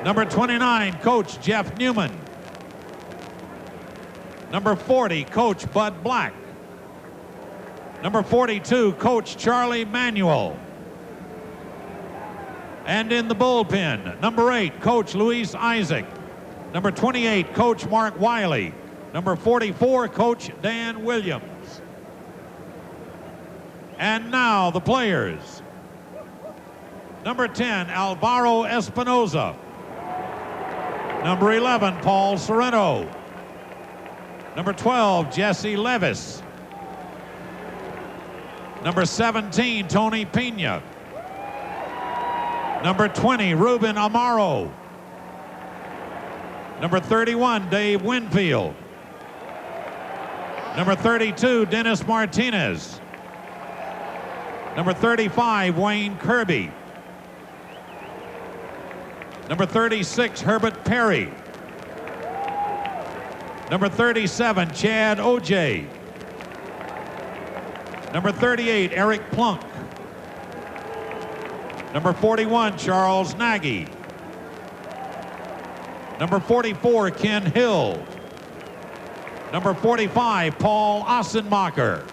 Number 29, Coach Jeff Newman. Number 40, Coach Bud Black. Number 42, Coach Charlie Manuel. And in the bullpen, number 8, Coach Luis Isaac. Number 28, Coach Mark Wiley. Number 44, Coach Dan Williams. And now the players. Number 10, Alvaro Espinoza. Number 11, Paul Sorrento. Number 12, Jesse Levis. Number 17, Tony Pena. Number 20, Ruben Amaro. Number 31, Dave Winfield. Number 32, Dennis Martinez. Number 35, Wayne Kirby. Number 36, Herbert Perry. Number 37, Chad Oj. Number 38, Eric Plunk. Number 41, Charles Nagy. Number 44, Ken Hill. Number 45, Paul Ossenmacher.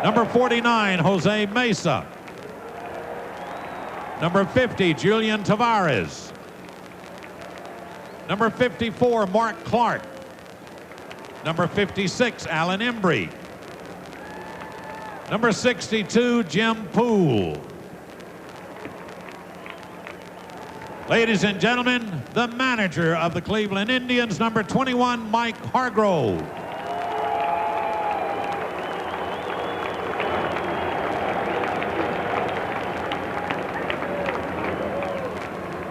Number 49, Jose Mesa. Number 50, Julian Tavares. Number 54, Mark Clark. Number 56, Alan Embry. Number 62, Jim Poole. Ladies and gentlemen, the manager of the Cleveland Indians, number 21, Mike Hargrove.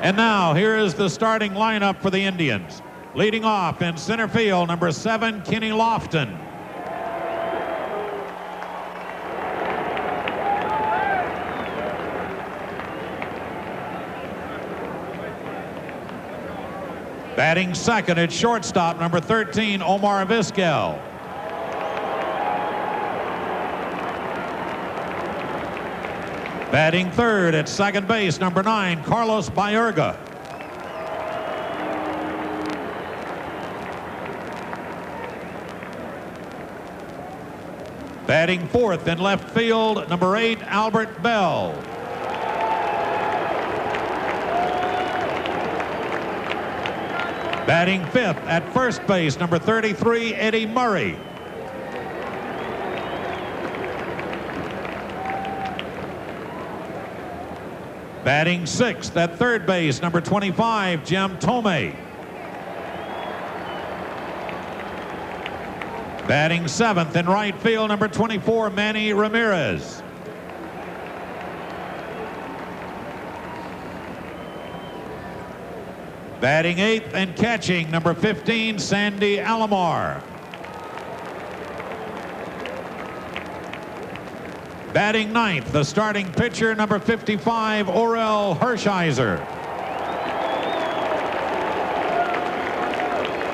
And now, here is the starting lineup for the Indians. Leading off in center field, number 7, Kenny Lofton. Batting second at shortstop, number 13, Omar Vizquel. Batting third at second base, number 9, Carlos Baerga. Batting fourth in left field, number 8, Albert Bell. Batting fifth at first base, number 33, Eddie Murray. Batting sixth at third base, number 25, Jim Thome. Batting seventh in right field, number 24, Manny Ramirez. Batting eighth and catching, number 15, Sandy Alomar. Batting ninth, the starting pitcher, number 55, Orel Hershiser.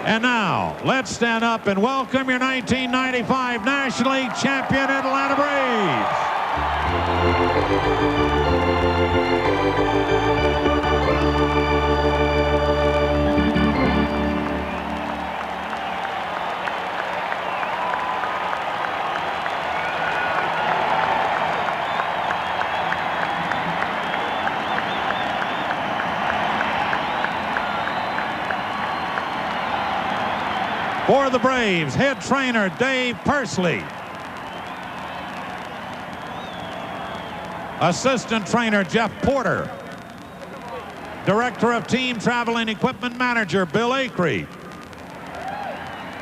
And now, let's stand up and welcome your 1995 National League champion Atlanta For the Braves, head trainer Dave Pursley. Assistant trainer Jeff Porter. Director of Team Travel and Equipment Manager Bill Acree.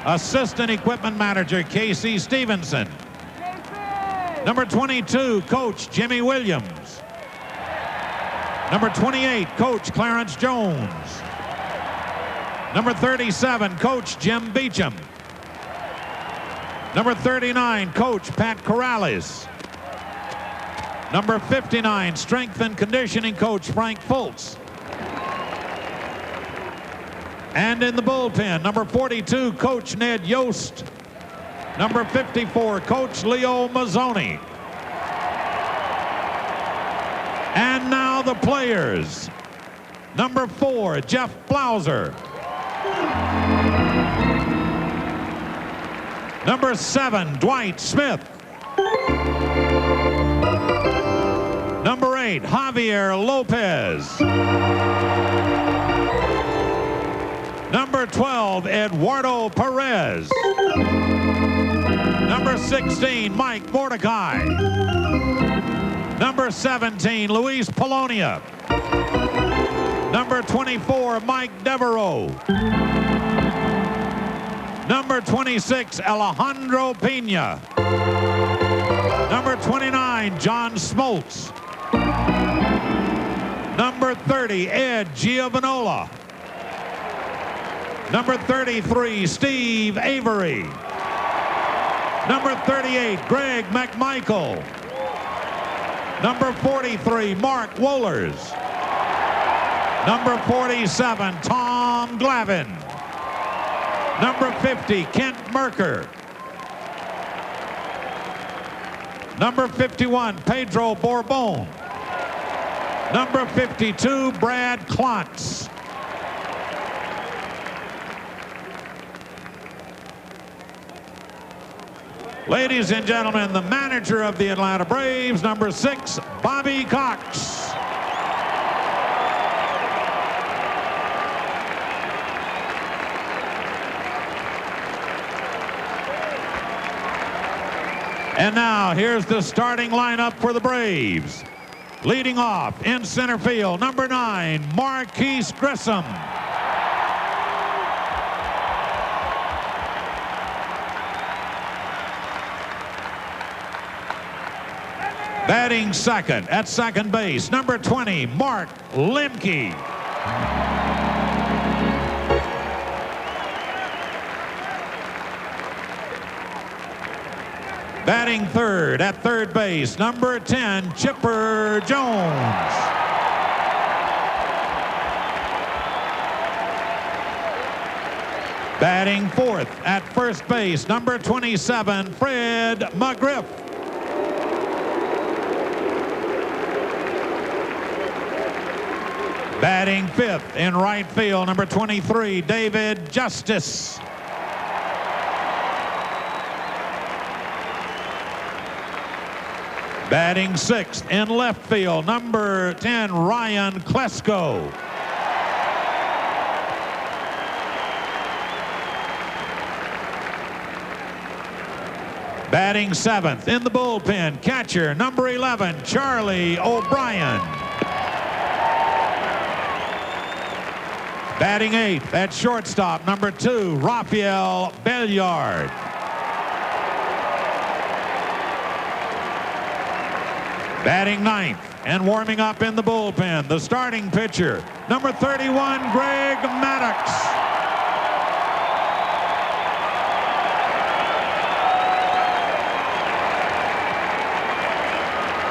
Assistant Equipment Manager Casey Stevenson. Number 22, Coach Jimmy Williams. Number 28, Coach Clarence Jones. Number 37, Coach Jim Beecham. Number 39, Coach Pat Corrales. Number 59, Strength and Conditioning Coach Frank Foltz. And in the bullpen, number 42, Coach Ned Yost. Number 54, Coach Leo Mazzoni. And now the players. Number 4, Jeff Blauser. Number 7, Dwight Smith. Number 8, Javier Lopez. Number 12, Eduardo Perez. Number 16, Mike Mordecai. Number 17, Luis Polonia. Number 24, Mike Devereaux. Number 26, Alejandro Pena. Number 29, John Smoltz. Number 30, Ed Giovanola. Number 33, Steve Avery. Number 38, Greg McMichael. Number 43, Mark Wohlers. Number 47, Tom Glavine. Number 50, Kent Merker. Number 51, Pedro Borbon. Number 52, Brad Klontz. Ladies and gentlemen, the manager of the Atlanta Braves, number 6, Bobby Cox. And now, here's the starting lineup for the Braves. Leading off in center field, number 9, Marquise Grissom. Batting second at second base, number 20, Mark Lemke. Batting third at third base, number 10, Chipper Jones. Batting fourth at first base, number 27, Fred McGriff. Batting fifth in right field, number 23, David Justice. Batting sixth in left field, number 10, Ryan Klesko. Batting seventh in the bullpen, catcher, number 11, Charlie O'Brien. Batting eighth at shortstop, number 2, Rafael Belliard. Batting ninth and warming up in the bullpen, the starting pitcher, number 31, Greg Maddux.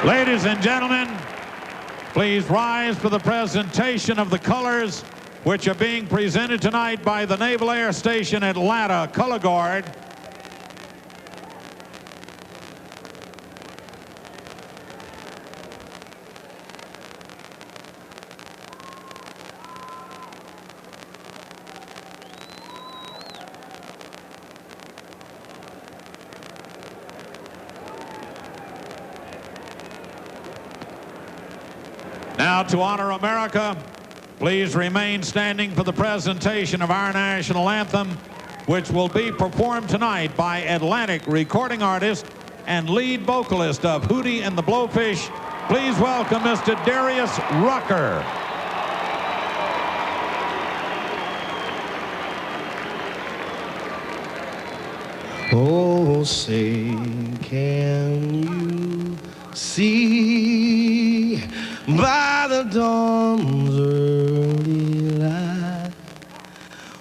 Ladies and gentlemen, please rise for the presentation of the colors which are being presented tonight by the Naval Air Station Atlanta Color Guard. Now, to honor America, please remain standing for the presentation of our national anthem, which will be performed tonight by Atlantic recording artist and lead vocalist of Hootie and the Blowfish. Please welcome Mr. Darius Rucker. Oh, say, can you see by the dawn's early light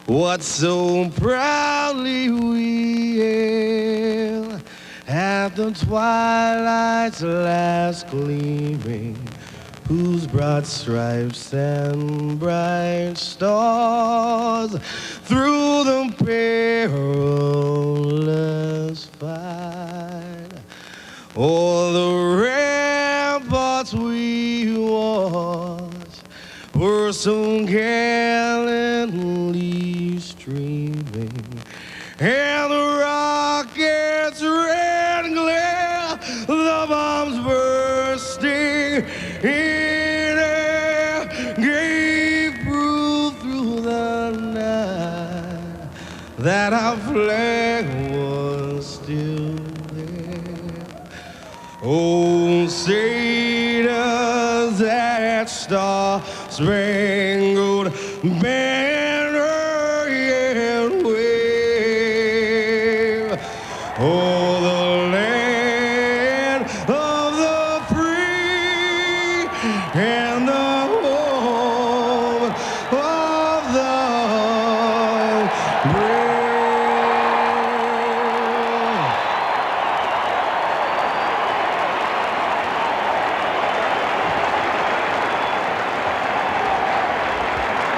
what so proudly we hailed at the twilight's last gleaming, whose broad stripes and bright stars through the perilous fight o'er the ramparts we watched were were so gallantly streaming, and the rockets' red glare, the bombs bursting in air, gave proof through the night that our flag was still there. Oh, say does that star-spangled banner yet wave? Oh, the land of the free and the home of the brave.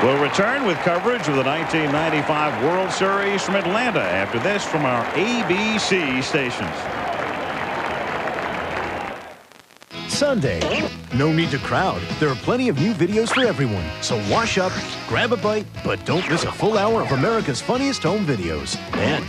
We'll return with coverage of the 1995 World Series from Atlanta after this from our ABC stations. Sunday. No need to crowd. There are plenty of new videos for everyone. So wash up, grab a bite, but don't miss a full hour of America's funniest home videos. And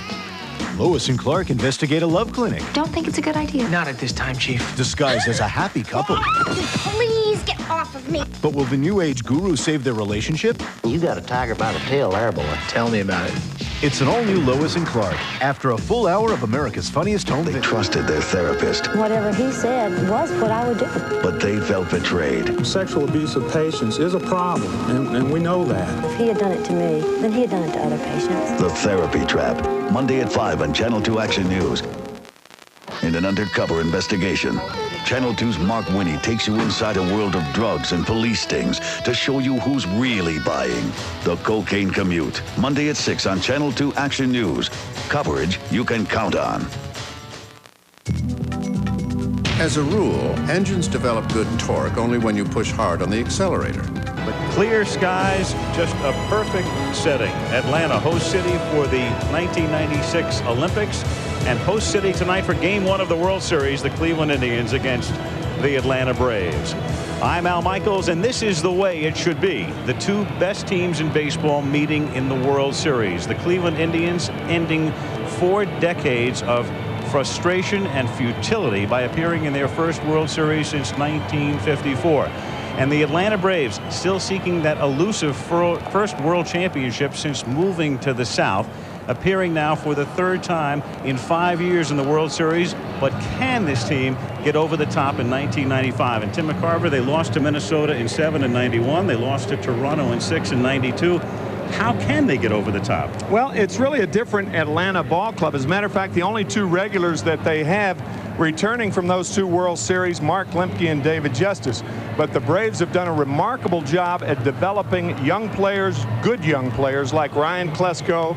Lois and Clark investigate a love clinic. Don't think it's a good idea. Not at this time, Chief. Disguised as a happy couple. Please get off of me. But will the new age guru save their relationship? You got a tiger by the tail there, boy. Tell me about it. It's an all-new Lois and Clark after a full hour of America's funniest home They videos. trusted their therapist, Whatever he said was what I would do. but they felt betrayed. Sexual abuse of patients is a problem, and we know that. If he had done it to me, then he had done it to other patients. The Therapy Trap, Monday at 5 on Channel 2 Action News. In an undercover investigation, Channel 2's Mark Winnie takes you inside a world of drugs and police stings to show you who's really buying. The Cocaine Commute, Monday at 6 on Channel 2 Action News. Coverage you can count on. As a rule, engines develop good torque only when you push hard on the accelerator. But clear skies, just a perfect setting. Atlanta, host city for the 1996 Olympics, and host city tonight for Game 1 of the World Series, the Cleveland Indians against the Atlanta Braves. I'm Al Michaels, and this is the way it should be. The two best teams in baseball meeting in the World Series. The Cleveland Indians ending 4 decades of frustration and futility by appearing in their first World Series since 1954. And the Atlanta Braves still seeking that elusive first World Championship since moving to the South, appearing now for the 3rd time in 5 years in the World Series. But can this team get over the top in 1995? And Tim McCarver, they lost to Minnesota in 7 and 91. They lost to Toronto in 6 and 92. How can they get over the top? Well, it's really a different Atlanta ball club. As a matter of fact, the only 2 regulars that they have returning from those 2 World Series, Mark Lemke and David Justice. But the Braves have done a remarkable job at developing young players, good young players like Ryan Klesko,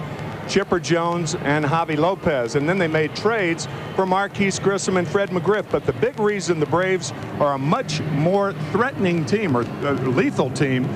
Chipper Jones, and Javi Lopez. And then they made trades for Marquise Grissom and Fred McGriff. But the big reason the Braves are a much more threatening team, or lethal team,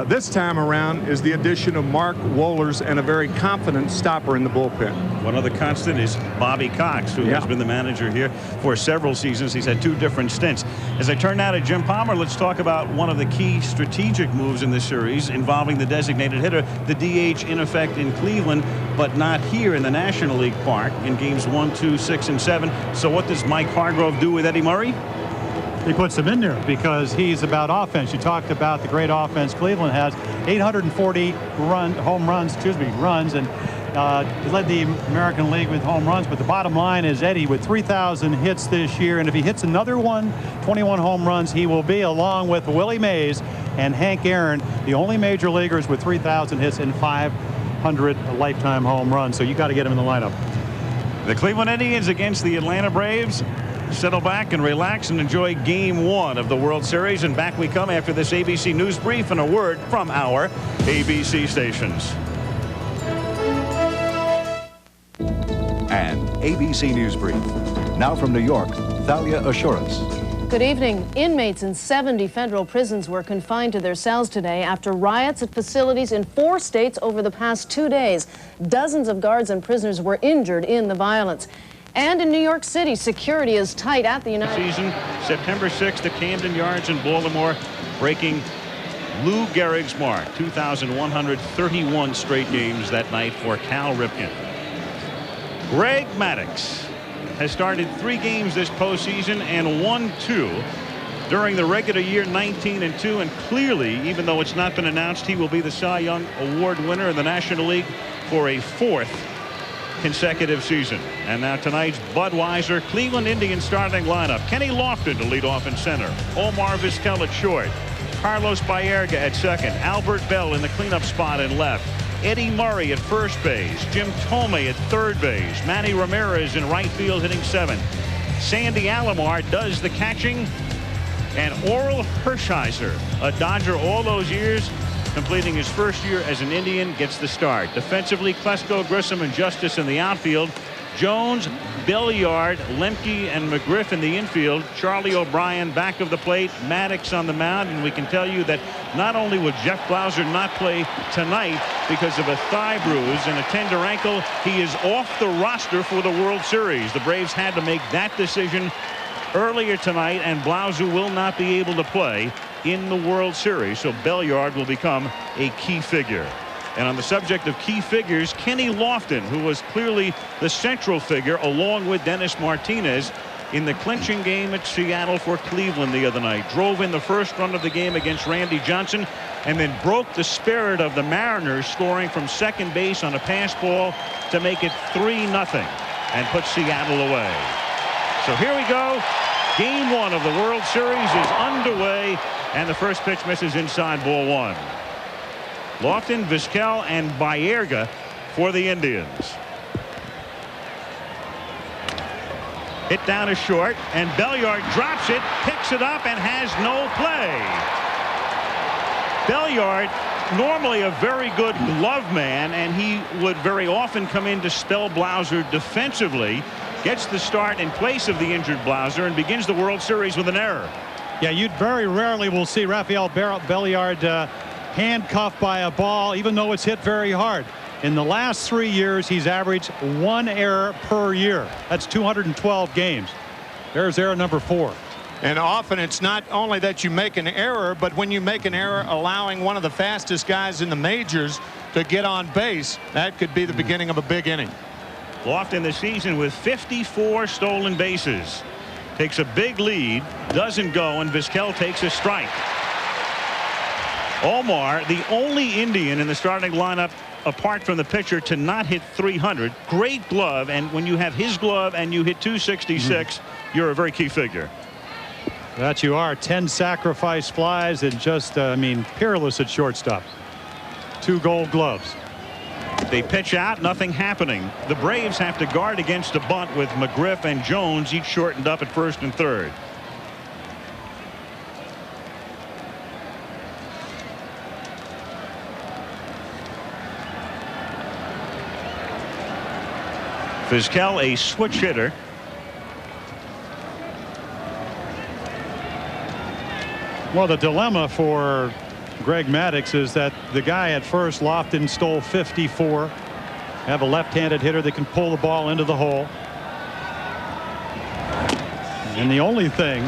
this time around is the addition of Mark Wohlers and a very confident stopper in the bullpen. One other constant is Bobby Cox, who has been the manager here for several seasons. He's had 2 different stints. As I turn now to Jim Palmer, let's talk about one of the key strategic moves in this series involving the designated hitter, the DH in effect in Cleveland, but not here in the National League Park in games 1, 2, 6, and 7. So what does Mike Hargrove do with Eddie Murray? He puts him in there because he's about offense. You talked about the great offense Cleveland has. 840 runs, and he led the American League with home runs. But the bottom line is Eddie with 3,000 hits this year, and if he hits another 21 home runs, he will be, along with Willie Mays and Hank Aaron, the only major leaguers with 3,000 hits and 500 lifetime home runs. So you got to get him in the lineup. The Cleveland Indians against the Atlanta Braves. Settle back and relax and enjoy Game 1 of the World Series. And back we come after this ABC News Brief and a word from our ABC stations. And ABC News Brief. Now from New York, Thalia Assurance. Good evening. Inmates in 70 federal prisons were confined to their cells today after riots at facilities in 4 states over the past 2 days. Dozens of guards and prisoners were injured in the violence. And in New York City, security is tight at the United Season, September 6th at Camden Yards in Baltimore, breaking Lou Gehrig's mark, 2,131 straight games that night for Cal Ripken. Greg Maddux has started 3 games this postseason and won 2. During the regular year, 19-2, and clearly, even though it's not been announced, he will be the Cy Young Award winner in the National League for a 4th consecutive season. And now tonight's Budweiser Cleveland Indians starting lineup. Kenny Lofton to lead off in center. Omar Vizquel at short. Carlos Baerga at second. Albert Bell in the cleanup spot in left. Eddie Murray at first base. Jim Thome at third base. Manny Ramirez in right field hitting 7th. Sandy Alomar does the catching. And Oral Hershiser, a Dodger all those years, completing his first year as an Indian, gets the start. Defensively, Klesko, Grissom, and Justice in the outfield. Jones, Belliard, Lemke, and McGriff in the infield. Charlie O'Brien back of the plate. Maddux on the mound. And we can tell you that not only will Jeff Blauser not play tonight because of a thigh bruise and a tender ankle, he is off the roster for the World Series. The Braves had to make that decision earlier tonight, and Blauser will not be able to play in the World Series, so Belliard will become a key figure. And on the subject of key figures, Kenny Lofton, who was clearly the central figure along with Dennis Martinez in the clinching game at Seattle for Cleveland the other night, drove in the first run of the game against Randy Johnson and then broke the spirit of the Mariners, scoring from second base on a pass ball to make it 3-0 and put Seattle away. So here we go. Game 1 of the World Series is underway, and the first pitch misses inside ball 1. Lofton, Vizquel, and Baerga for the Indians. Hit down to short, and Belliard drops it, picks it up, and has no play. Belliard, normally a very good glove man, and he would very often come in to spell Blauser defensively. Gets the start in place of the injured Blauser and begins the World Series with an error. Yeah, you very rarely will see Rafael Belliard handcuffed by a ball, even though it's hit very hard. In the last 3 years, he's averaged 1 error per year. That's 212 games. There's error number 4. And often it's not only that you make an error, but when you make an error allowing one of the fastest guys in the majors to get on base, that could be the beginning of a big inning. Lofton this season with 54 stolen bases. Takes a big lead, doesn't go, and Vizquel takes a strike. Omar, the only Indian in the starting lineup apart from the pitcher to not hit 300. Great glove, and when you have his glove and you hit 266, you're a very key figure. That you are. 10 sacrifice flies and just, I mean, peerless at shortstop. 2 gold gloves. They pitch out, nothing happening. The Braves have to guard against a bunt with McGriff and Jones each shortened up at first and third. Vizquel, a switch hitter. Well, the dilemma for Greg Maddux is that the guy at first, Lofton, stole 54. Have a left-handed hitter that can pull the ball into the hole. And the only thing,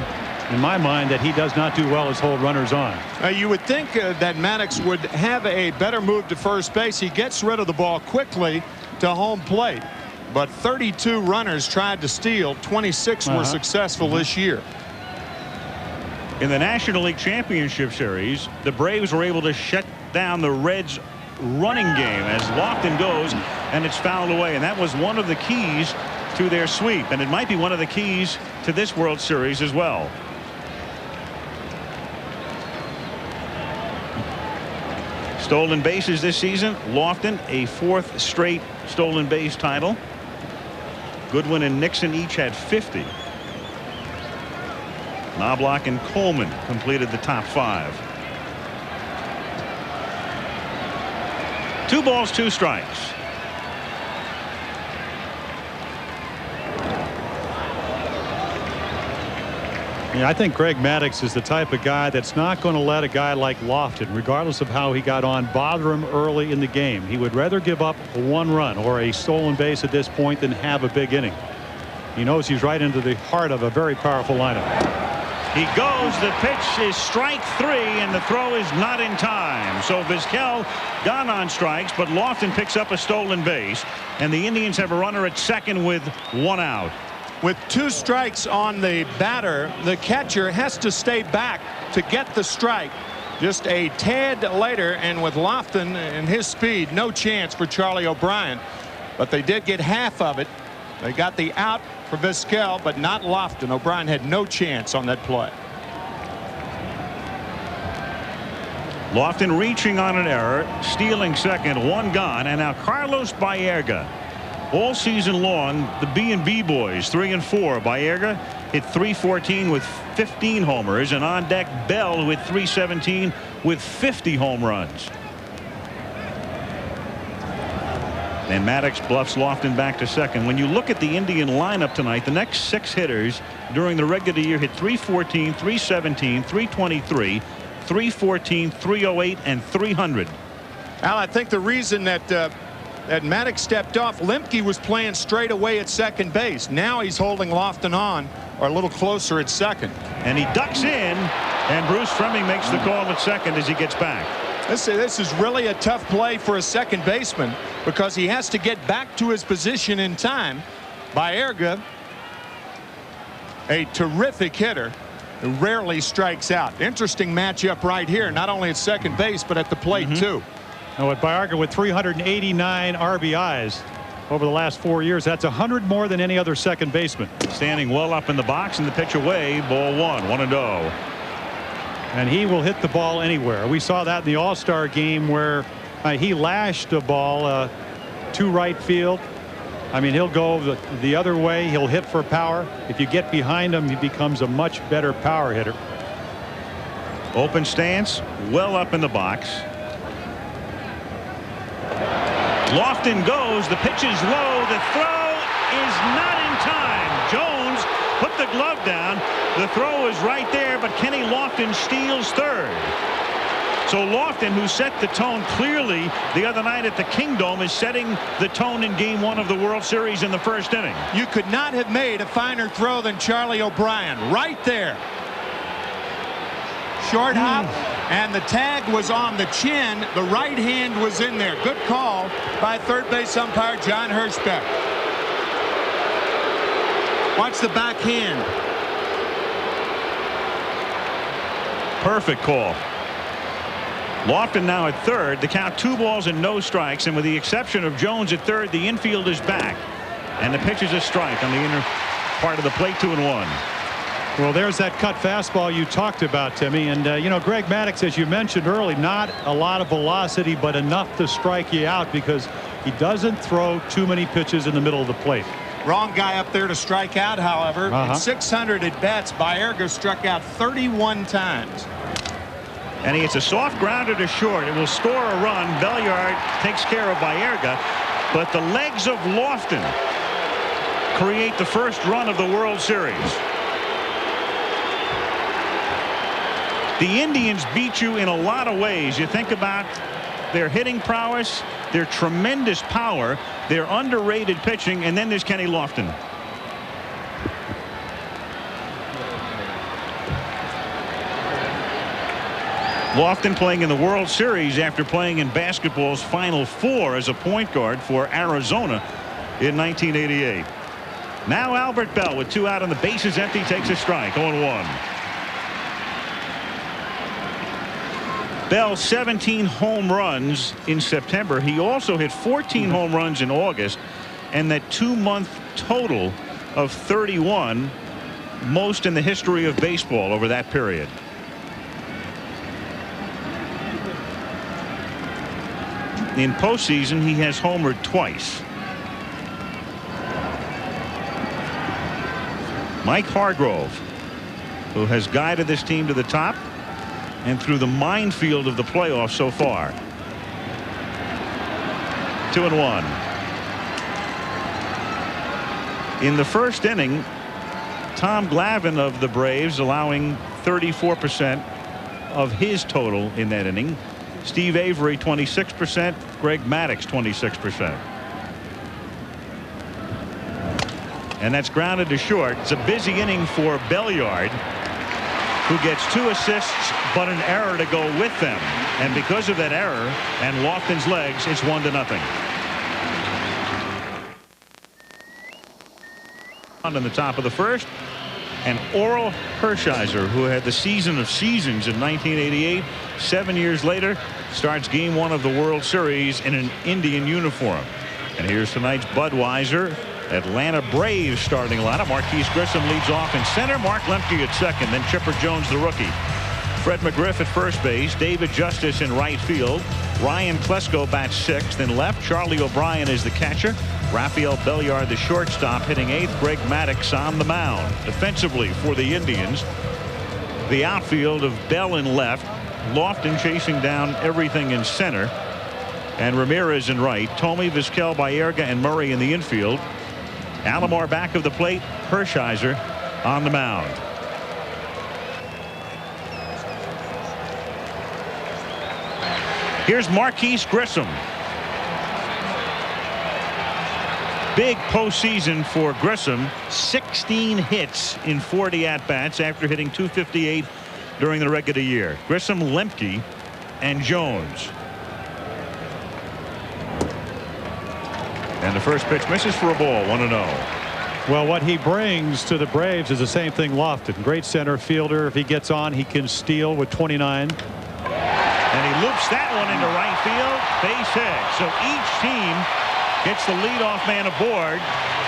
in my mind, that he does not do well is hold runners on. You would think that Maddux would have a better move to first base. He gets rid of the ball quickly to home plate. But 32 runners tried to steal. 26 were successful this year. In the National League Championship Series, the Braves were able to shut down the Reds' running game as Lofton goes, and it's fouled away. And that was one of the keys to their sweep, and it might be one of the keys to this World Series as well. Stolen bases this season. Lofton, a 4th straight stolen base title. Goodwin and Nixon each had 50. Knobloch and Coleman completed the top 5. 2 balls, 2 strikes. Yeah, I think Greg Maddux is the type of guy that's not going to let a guy like Lofton, regardless of how he got on, bother him early in the game. He would rather give up 1 run or a stolen base at this point than have a big inning. He knows he's right into the heart of a very powerful lineup. He goes. The pitch is strike 3, and the throw is not in time. So Vizquel gone on strikes, but Lofton picks up a stolen base, and the Indians have a runner at second with 1 out. With 2 strikes on the batter, the catcher has to stay back to get the strike. Just a tad later, and with Lofton and his speed, no chance for Charlie O'Brien. But they did get half of it. They got the out for Vizquel, but not Lofton. O'Brien had no chance on that play. Lofton reaching on an error, stealing second, 1 gone, and now Carlos Baerga. All season long, the B&B boys 3 and 4. Baerga hit .314 with 15 homers, and on deck Bell with .317 with 50 home runs. And Maddox bluffs Lofton back to second. When you look at the Indian lineup tonight, the next 6 hitters during the regular year hit .314, .317, .323, .314, .308, and .300. Al, I think the reason that that Maddox stepped off, Lemke was playing straight away at second base. Now he's holding Lofton on, or a little closer at second. And he ducks in, and Bruce Fleming makes the call at second as he gets back. This is really a tough play for a second baseman because he has to get back to his position in time. Baerga, a terrific hitter who rarely strikes out. Interesting matchup right here, not only at second base, but at the plate, too. Now, at Baerga with 389 RBIs over the last 4 years, that's 100 more than any other second baseman. Standing well up in the box, and the pitch away, ball 1, 1-0. And he will hit the ball anywhere. We saw that in the All-Star game where he lashed a ball to right field. I mean, he'll go the other way. He'll hit for power. If you get behind him, he becomes a much better power hitter. Open stance, well up in the box. Lofton goes. The pitch is low. The throw is not in time. Jones put the glove down. The throw is right there, but Kenny Lofton steals third. So Lofton, who set the tone clearly the other night at the Kingdome, is setting the tone in Game 1 of the World Series in the first inning. You could not have made a finer throw than Charlie O'Brien. Right there. Short hop, and the tag was on the chin. The right hand was in there. Good call by third base umpire John Hirschbeck. Watch the backhand. Perfect call. Lofton now at third. The count 2 balls and no strikes, and with the exception of Jones at third, the infield is back, and the pitch is a strike on the inner part of the plate. 2-1. Well, there's that cut fastball you talked about, Timmy. And you know, Greg Maddux, as you mentioned early, not a lot of velocity, but enough to strike you out because he doesn't throw too many pitches in the middle of the plate. Wrong guy up there to strike out, however. In 600 at bats, Baerga struck out 31 times. And he hits a soft grounder to short. It will score a run. Belliard takes care of Baerga, but the legs of Lofton create the first run of the World Series. The Indians beat you in a lot of ways. You think about their hitting prowess, their tremendous power, their underrated pitching, and then there's Kenny Lofton. Lofton playing in the World Series after playing in basketball's Final Four as a point guard for Arizona in 1988. Now Albert Bell with 2 out and the bases empty takes a strike. 0-1. Bell 17 home runs in September. He also hit 14 home runs in August, and that 2-month total of 31, most in the history of baseball over that period. In postseason, he has homered twice. Mike Hargrove, who has guided this team to the top and through the minefield of the playoffs so far. 2-1. In the first inning, Tom Glavine of the Braves allowing 34% of his total in that inning. Steve Avery 26%, Greg Maddux 26%. And that's grounded to short. It's a busy inning for Belliard. who gets 2 assists but an error to go with them. And because of that error and Lofton's legs, it's 1-0. On the top of the first, and Orel Hershiser, who had the season of seasons in 1988, 7 years later, starts Game 1 of the World Series in an Indian uniform. And here's tonight's Budweiser Atlanta Braves starting lineup. Marquise Grissom leads off in center. Mark Lemke at second. Then Chipper Jones, the rookie. Fred McGriff at first base. David Justice in right field. Ryan Klesko bats sixth. In left, Charlie O'Brien is the catcher. Rafael Belliard, the shortstop, hitting eighth. Greg Maddux on the mound. Defensively for the Indians, the outfield of Bell in left, Lofton chasing down everything in center, and Ramirez in right. Thome, Vizquel, Baerga, and Murray in the infield. Alomar back of the plate. Hershiser on the mound. Here's Marquise Grissom. Big postseason for Grissom. 16 hits in 40 at-bats after hitting .258 during the regular year. Grissom, Lemke, and Jones. And the first pitch misses for a ball. 1-0. Well, what he brings to the Braves is the same thing Lofton. Great center fielder. If he gets on, he can steal with 29. And he loops that one into right field. Base hit. So each team gets the leadoff man aboard.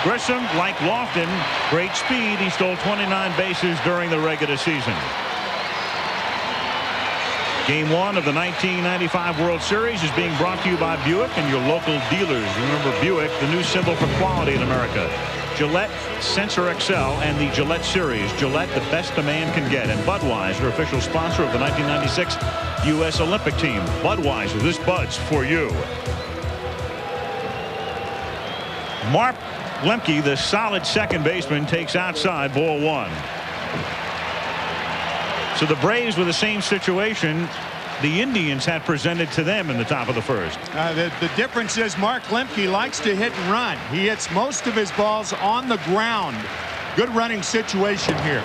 Grissom, like Lofton, great speed. He stole 29 bases during the regular season. Game 1 of the 1995 World Series is being brought to you by Buick and your local dealers. Remember, Buick, the new symbol for quality in America. Gillette, Sensor XL, and the Gillette Series. Gillette, the best a man can get. And Budweiser, official sponsor of the 1996 U.S. Olympic team. Budweiser, this Bud's for you. Mark Lemke, the solid second baseman, takes outside, ball 1. So the Braves with the same situation the Indians had presented to them in the top of the first. The difference is Mark Lemke likes to hit and run. He hits most of his balls on the ground. Good running situation here.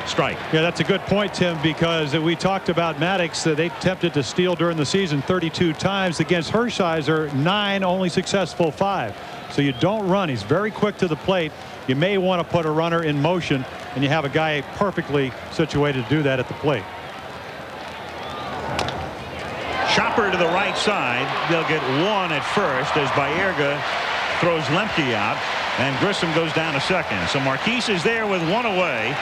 Strike. Yeah, that's a good point, Tim, because we talked about Maddux. They attempted to steal during the season 32 times. Against Hershiser, 9, only successful 5. So you don't run. He's very quick to the plate. You may want to put a runner in motion, and you have a guy perfectly situated to do that at the plate. Chopper to the right side. They'll get 1 at first as Baerga throws Lemke out, and Grissom goes down to second. So Marquise is there with 1 away,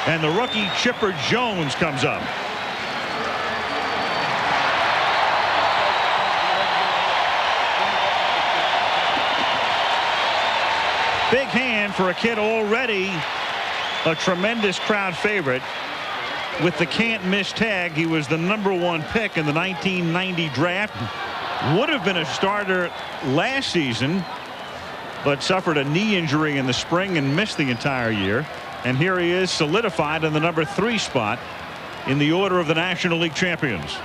and the rookie Chipper Jones comes up. Big hand for a kid already a tremendous crowd favorite. With the can't miss tag, he was the #1 pick in the 1990 draft. Would have been a starter last season, but suffered a knee injury in the spring and missed the entire year. And here he is, solidified in the #3 spot in the order of the National League champions.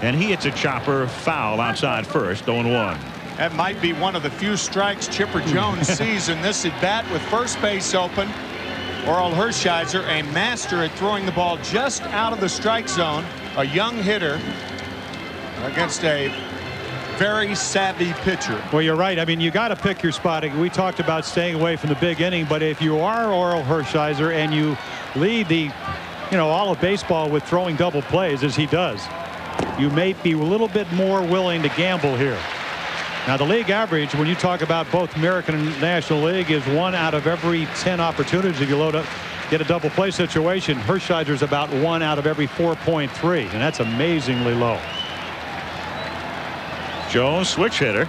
And he hits a chopper foul outside first, 0-1. That might be one of the few strikes Chipper Jones sees in this at bat with first base open. Orel Hershiser, a master at throwing the ball just out of the strike zone. A young hitter against a very savvy pitcher. Well, you're right. I mean, you got to pick your spot. We talked about staying away from the big inning, but if you are Orel Hershiser and you lead the, all of baseball with throwing double plays as he does, you may be a little bit more willing to gamble here. Now, the league average, when you talk about both American and National League, is 1 out of every 10 opportunities if you load up, get a double play situation. Hershiser's about 1 out of every 4.3, and that's amazingly low. Jones, switch hitter.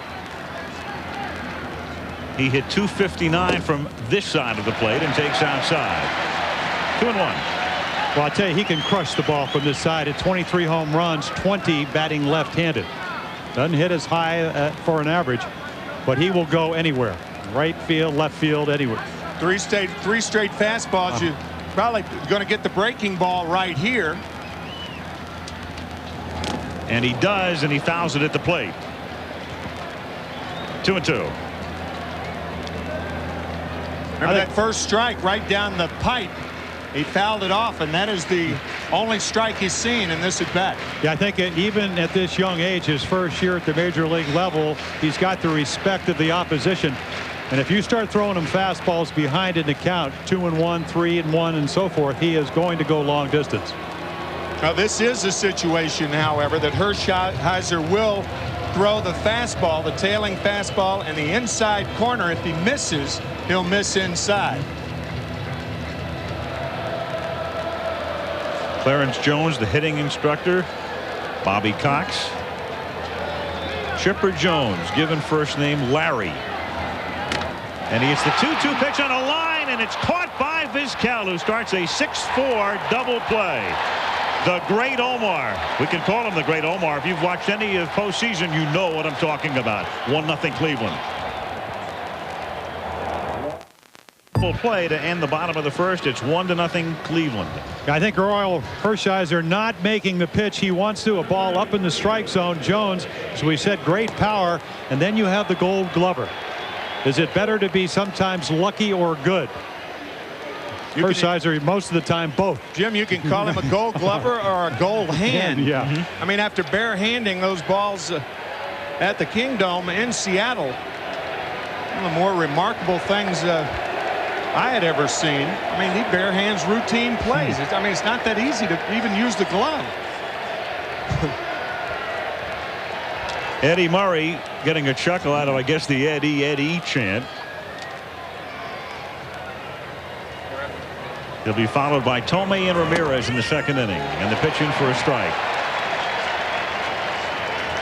He hit .259 from this side of the plate and takes outside. 2-1. Well, I tell you, he can crush the ball from this side. At 23 home runs, 20 batting left-handed. Doesn't hit as high for an average, but he will go anywhere. Right field, left field, anywhere. Three straight fastballs. You're probably going to get the breaking ball right here. And he does, and he fouls it at the plate. 2-2. Remember that first strike right down the pipe. He fouled it off, and that is the only strike he's seen in this at bat. Yeah, I think even at this young age, his first year at the major league level, he's got the respect of the opposition. And if you start throwing him fastballs behind in the count, 2-1, 3-1, and so forth, he is going to go long distance. Now, this is a situation, however, that Hershiser will throw the fastball, the tailing fastball, in the inside corner. If he misses, he'll miss inside. Clarence Jones, the hitting instructor. Bobby Cox. Chipper Jones, given first name Larry. And he hits the 2-2 pitch on a line, and it's caught by Vizquel, who starts a 6-4 double play. The Great Omar. We can call him the Great Omar. If you've watched any of postseason, you know what I'm talking about. 1-0 Cleveland. Play to end the bottom of the first. It's 1-0 Cleveland. I think Royal Hershiser not making the pitch he wants to. A ball up in the strike zone. Jones, as we said, great power, and then you have the Gold Glover. Is it better to be sometimes lucky or good? Hershiser, most of the time, both. Jim, you can call him a Gold Glover or a gold hand. Yeah. I mean, after barehanding those balls at the Kingdome in Seattle, one of the more remarkable things I had ever seen. I mean, he barehands routine plays. I mean, it's not that easy to even use the glove. Eddie Murray getting a chuckle out of, I guess, the Eddie chant. He'll be followed by Tomei and Ramirez in the second inning, and the pitch in for a strike.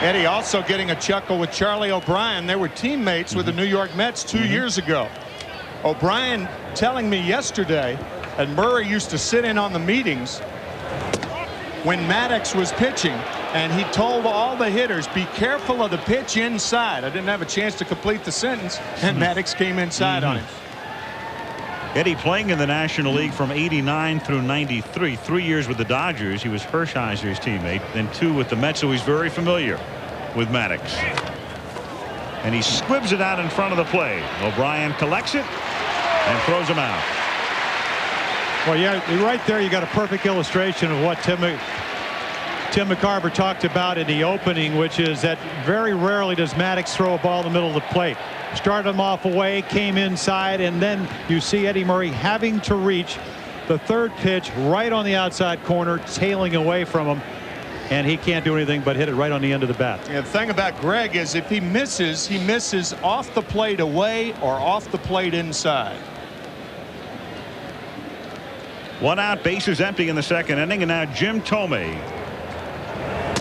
Eddie also getting a chuckle with Charlie O'Brien. They were teammates with the New York Mets 2 years ago. O'Brien telling me yesterday that Murray used to sit in on the meetings when Maddox was pitching, and he told all the hitters, be careful of the pitch inside. I didn't have a chance to complete the sentence, and Maddox came inside on him. Eddie playing in the National League from '89 through '93, 3 years with the Dodgers. He was Hershiser's teammate, then 2 with the Mets, so he's very familiar with Maddox. And he squibs it out in front of the plate. O'Brien collects it and throws him out. Well, yeah, right there you got a perfect illustration of what Tim McCarver talked about in the opening, which is that very rarely does Maddox throw a ball in the middle of the plate. Started him off away, came inside, and then you see Eddie Murray having to reach the third pitch right on the outside corner, tailing away from him, and he can't do anything but hit it right on the end of the bat. Yeah, the thing about Greg is if he misses off the plate away or off the plate inside. 1 out, bases empty in the second inning, and now Jim Tomei,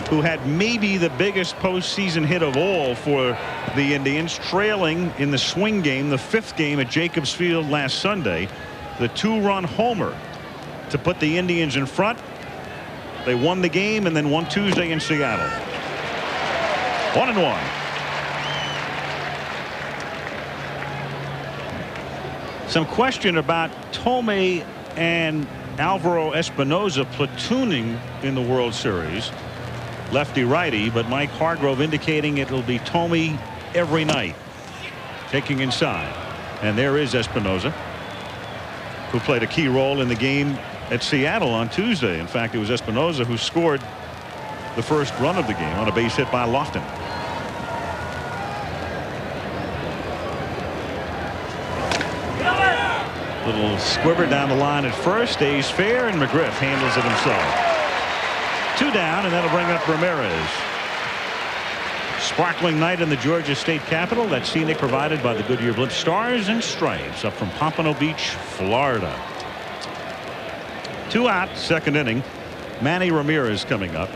who had maybe the biggest postseason hit of all for the Indians, trailing in the swing game, the 5th game at Jacobs Field last Sunday, the 2-run homer to put the Indians in front. They won the game and then won Tuesday in Seattle. 1-1. Some question about Tomei and Alvaro Espinoza platooning in the World Series. Lefty righty, but Mike Hargrove indicating it will be Tomei every night, taking inside. And there is Espinoza, who played a key role in the game at Seattle on Tuesday. In fact, it was Espinoza who scored the first run of the game on a base hit by Lofton. Little squibber down the line at first, stays fair, and McGriff handles it himself. 2 down, and that'll bring up Ramirez. Sparkling night in the Georgia State Capitol. That scenic provided by the Goodyear Blimp Stars and Stripes up from Pompano Beach, Florida. 2 out, second inning. Manny Ramirez coming up.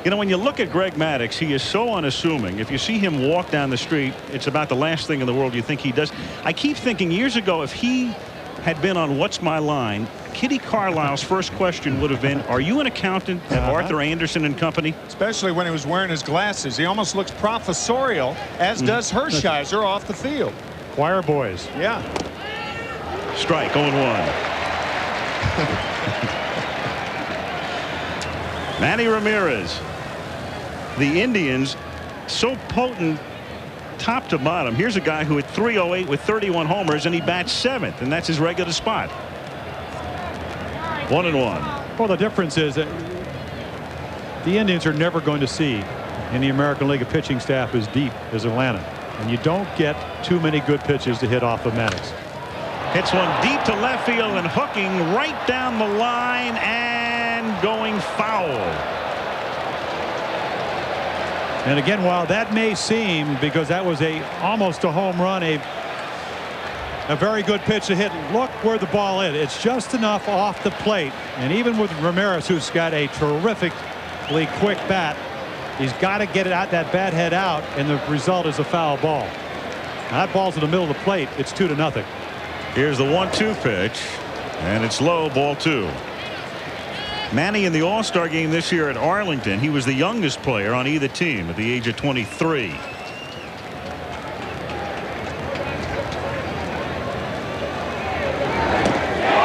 You know, when you look at Greg Maddux, he is so unassuming. If you see him walk down the street, it's about the last thing in the world you think he does. I keep thinking years ago, if he had been on What's My Line, Kitty Carlisle's first question would have been, are you an accountant at Arthur Anderson and Company? Especially when he was wearing his glasses. He almost looks professorial, as does Hershiser off the field. Choir boys. Yeah. Strike, 0-1. Manny Ramirez. The Indians so potent top to bottom. Here's a guy who hit .308 with 31 homers, and he bats 7th, and that's his regular spot. 1-1. Well, the difference is that the Indians are never going to see in the American League a pitching staff as deep as Atlanta. And you don't get too many good pitches to hit off of Maddox. Hits one deep to left field and hooking right down the line and going foul. And again, while that may seem, because that was almost a home run, a very good pitch to hit, look where the ball is. It's just enough off the plate. And even with Ramirez, who's got a terrifically quick bat, he's got to get it out, that bat head out, and the result is a foul ball. Now, that ball's in the middle of the plate. It's 2-0. Here's the 1-2 pitch, and it's low, ball 2. Manny in the All-Star game this year at Arlington, he was the youngest player on either team at the age of 23.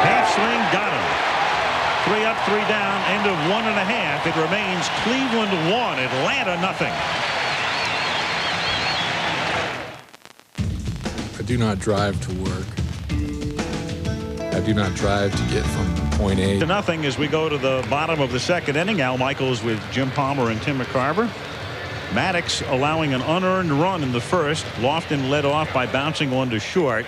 Half swing, got him. 3 up, 3 down, end of 1.5. It remains Cleveland 1, Atlanta nothing. I do not drive to work. I do not drive to get from point A to nothing as we go to the bottom of the second inning. Al Michaels with Jim Palmer and Tim McCarver. Maddox allowing an unearned run in the first. Lofton led off by bouncing one to short,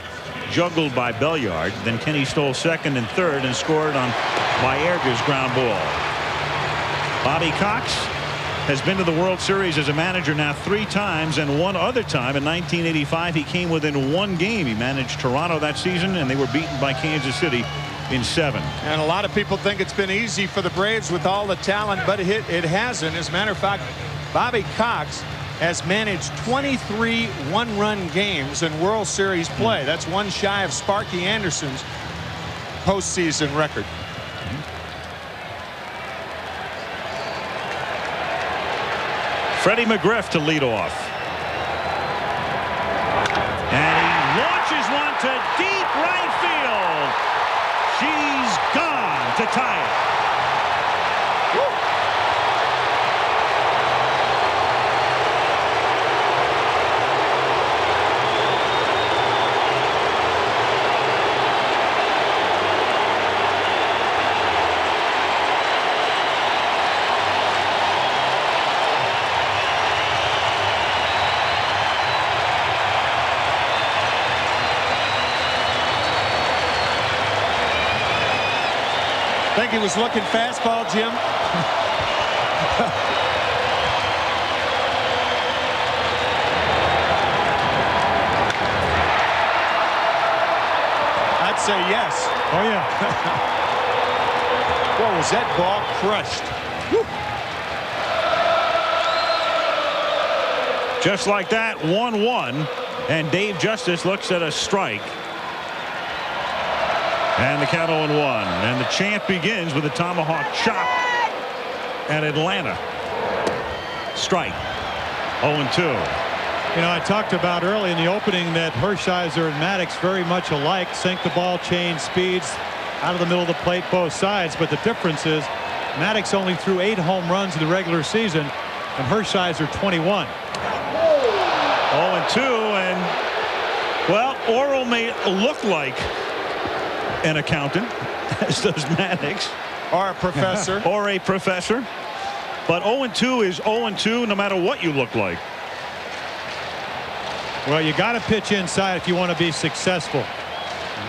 juggled by Belliard. Then Kenny stole second and third and scored on Baerga's ground ball. Bobby Cox has been to the World Series as a manager now 3 times, and one other time in 1985 he came within 1 game. He managed Toronto that season and they were beaten by Kansas City in 7. And a lot of people think it's been easy for the Braves with all the talent, but it hasn't. As a matter of fact, Bobby Cox has managed 23 one-run games in World Series play. That's one shy of Sparky Anderson's postseason record. Freddie McGriff to lead off. And he launches one to deep right field. She's gone to tie it. I think he was looking fastball, Jim. I'd say yes. Oh, yeah. What was that ball crushed? Woo. Just like that, 1-1, and Dave Justice looks at a strike. And the count 0-1, and the chant begins with a tomahawk chop at Atlanta. Strike. 0-2. You know, I talked about early in the opening that Hershiser and Maddox very much alike. Sink the ball, change speeds out of the middle of the plate, both sides. But the difference is Maddox only threw 8 home runs in the regular season, and Hershiser 21. 0-2, and well, Orel may look like an accountant, as does Maddox. Or a professor. Or a professor. But 0-2 is 0-2 no matter what you look like. Well, you got to pitch inside if you want to be successful.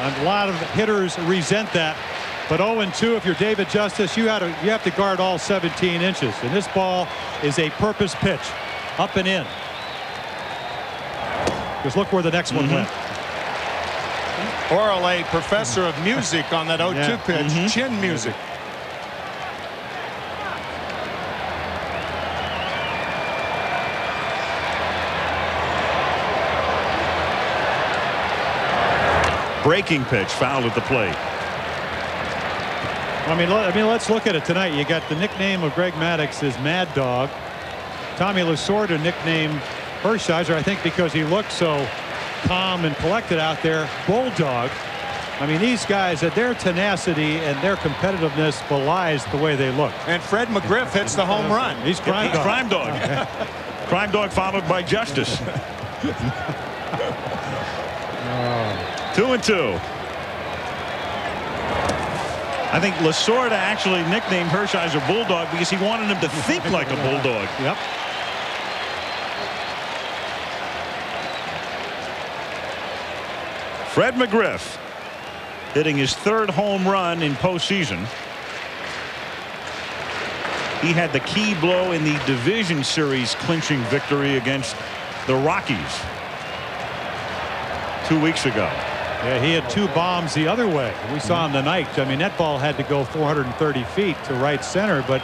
A lot of hitters resent that. But 0-2, if you're David Justice, you have to guard all 17 inches. And this ball is a purpose pitch, up and in. Because look where the next one went. Orel, a professor of music on that 0-2 pitch, chin music. Breaking pitch, fouled at the plate. I mean, let's look at it tonight. You got the nickname of Greg Maddox is Mad Dog. Tommy Lasorda nicknamed Hershiser, I think, because he looked so calm and collected out there, Bulldog. I mean, these guys, their tenacity and their competitiveness belies the way they look. And Fred McGriff hits the home run. He's Crime Dog. Crime Dog. Crime Dog followed by Justice. 2-2. I think Lasorda actually nicknamed Hershiser Bulldog because he wanted him to think like a bulldog. Yep. Fred McGriff hitting his 3rd home run in postseason. He had the key blow in the division series clinching victory against the Rockies 2 weeks ago. Yeah, he had 2 bombs the other way. We saw him tonight. I mean, that ball had to go 430 feet to right center, but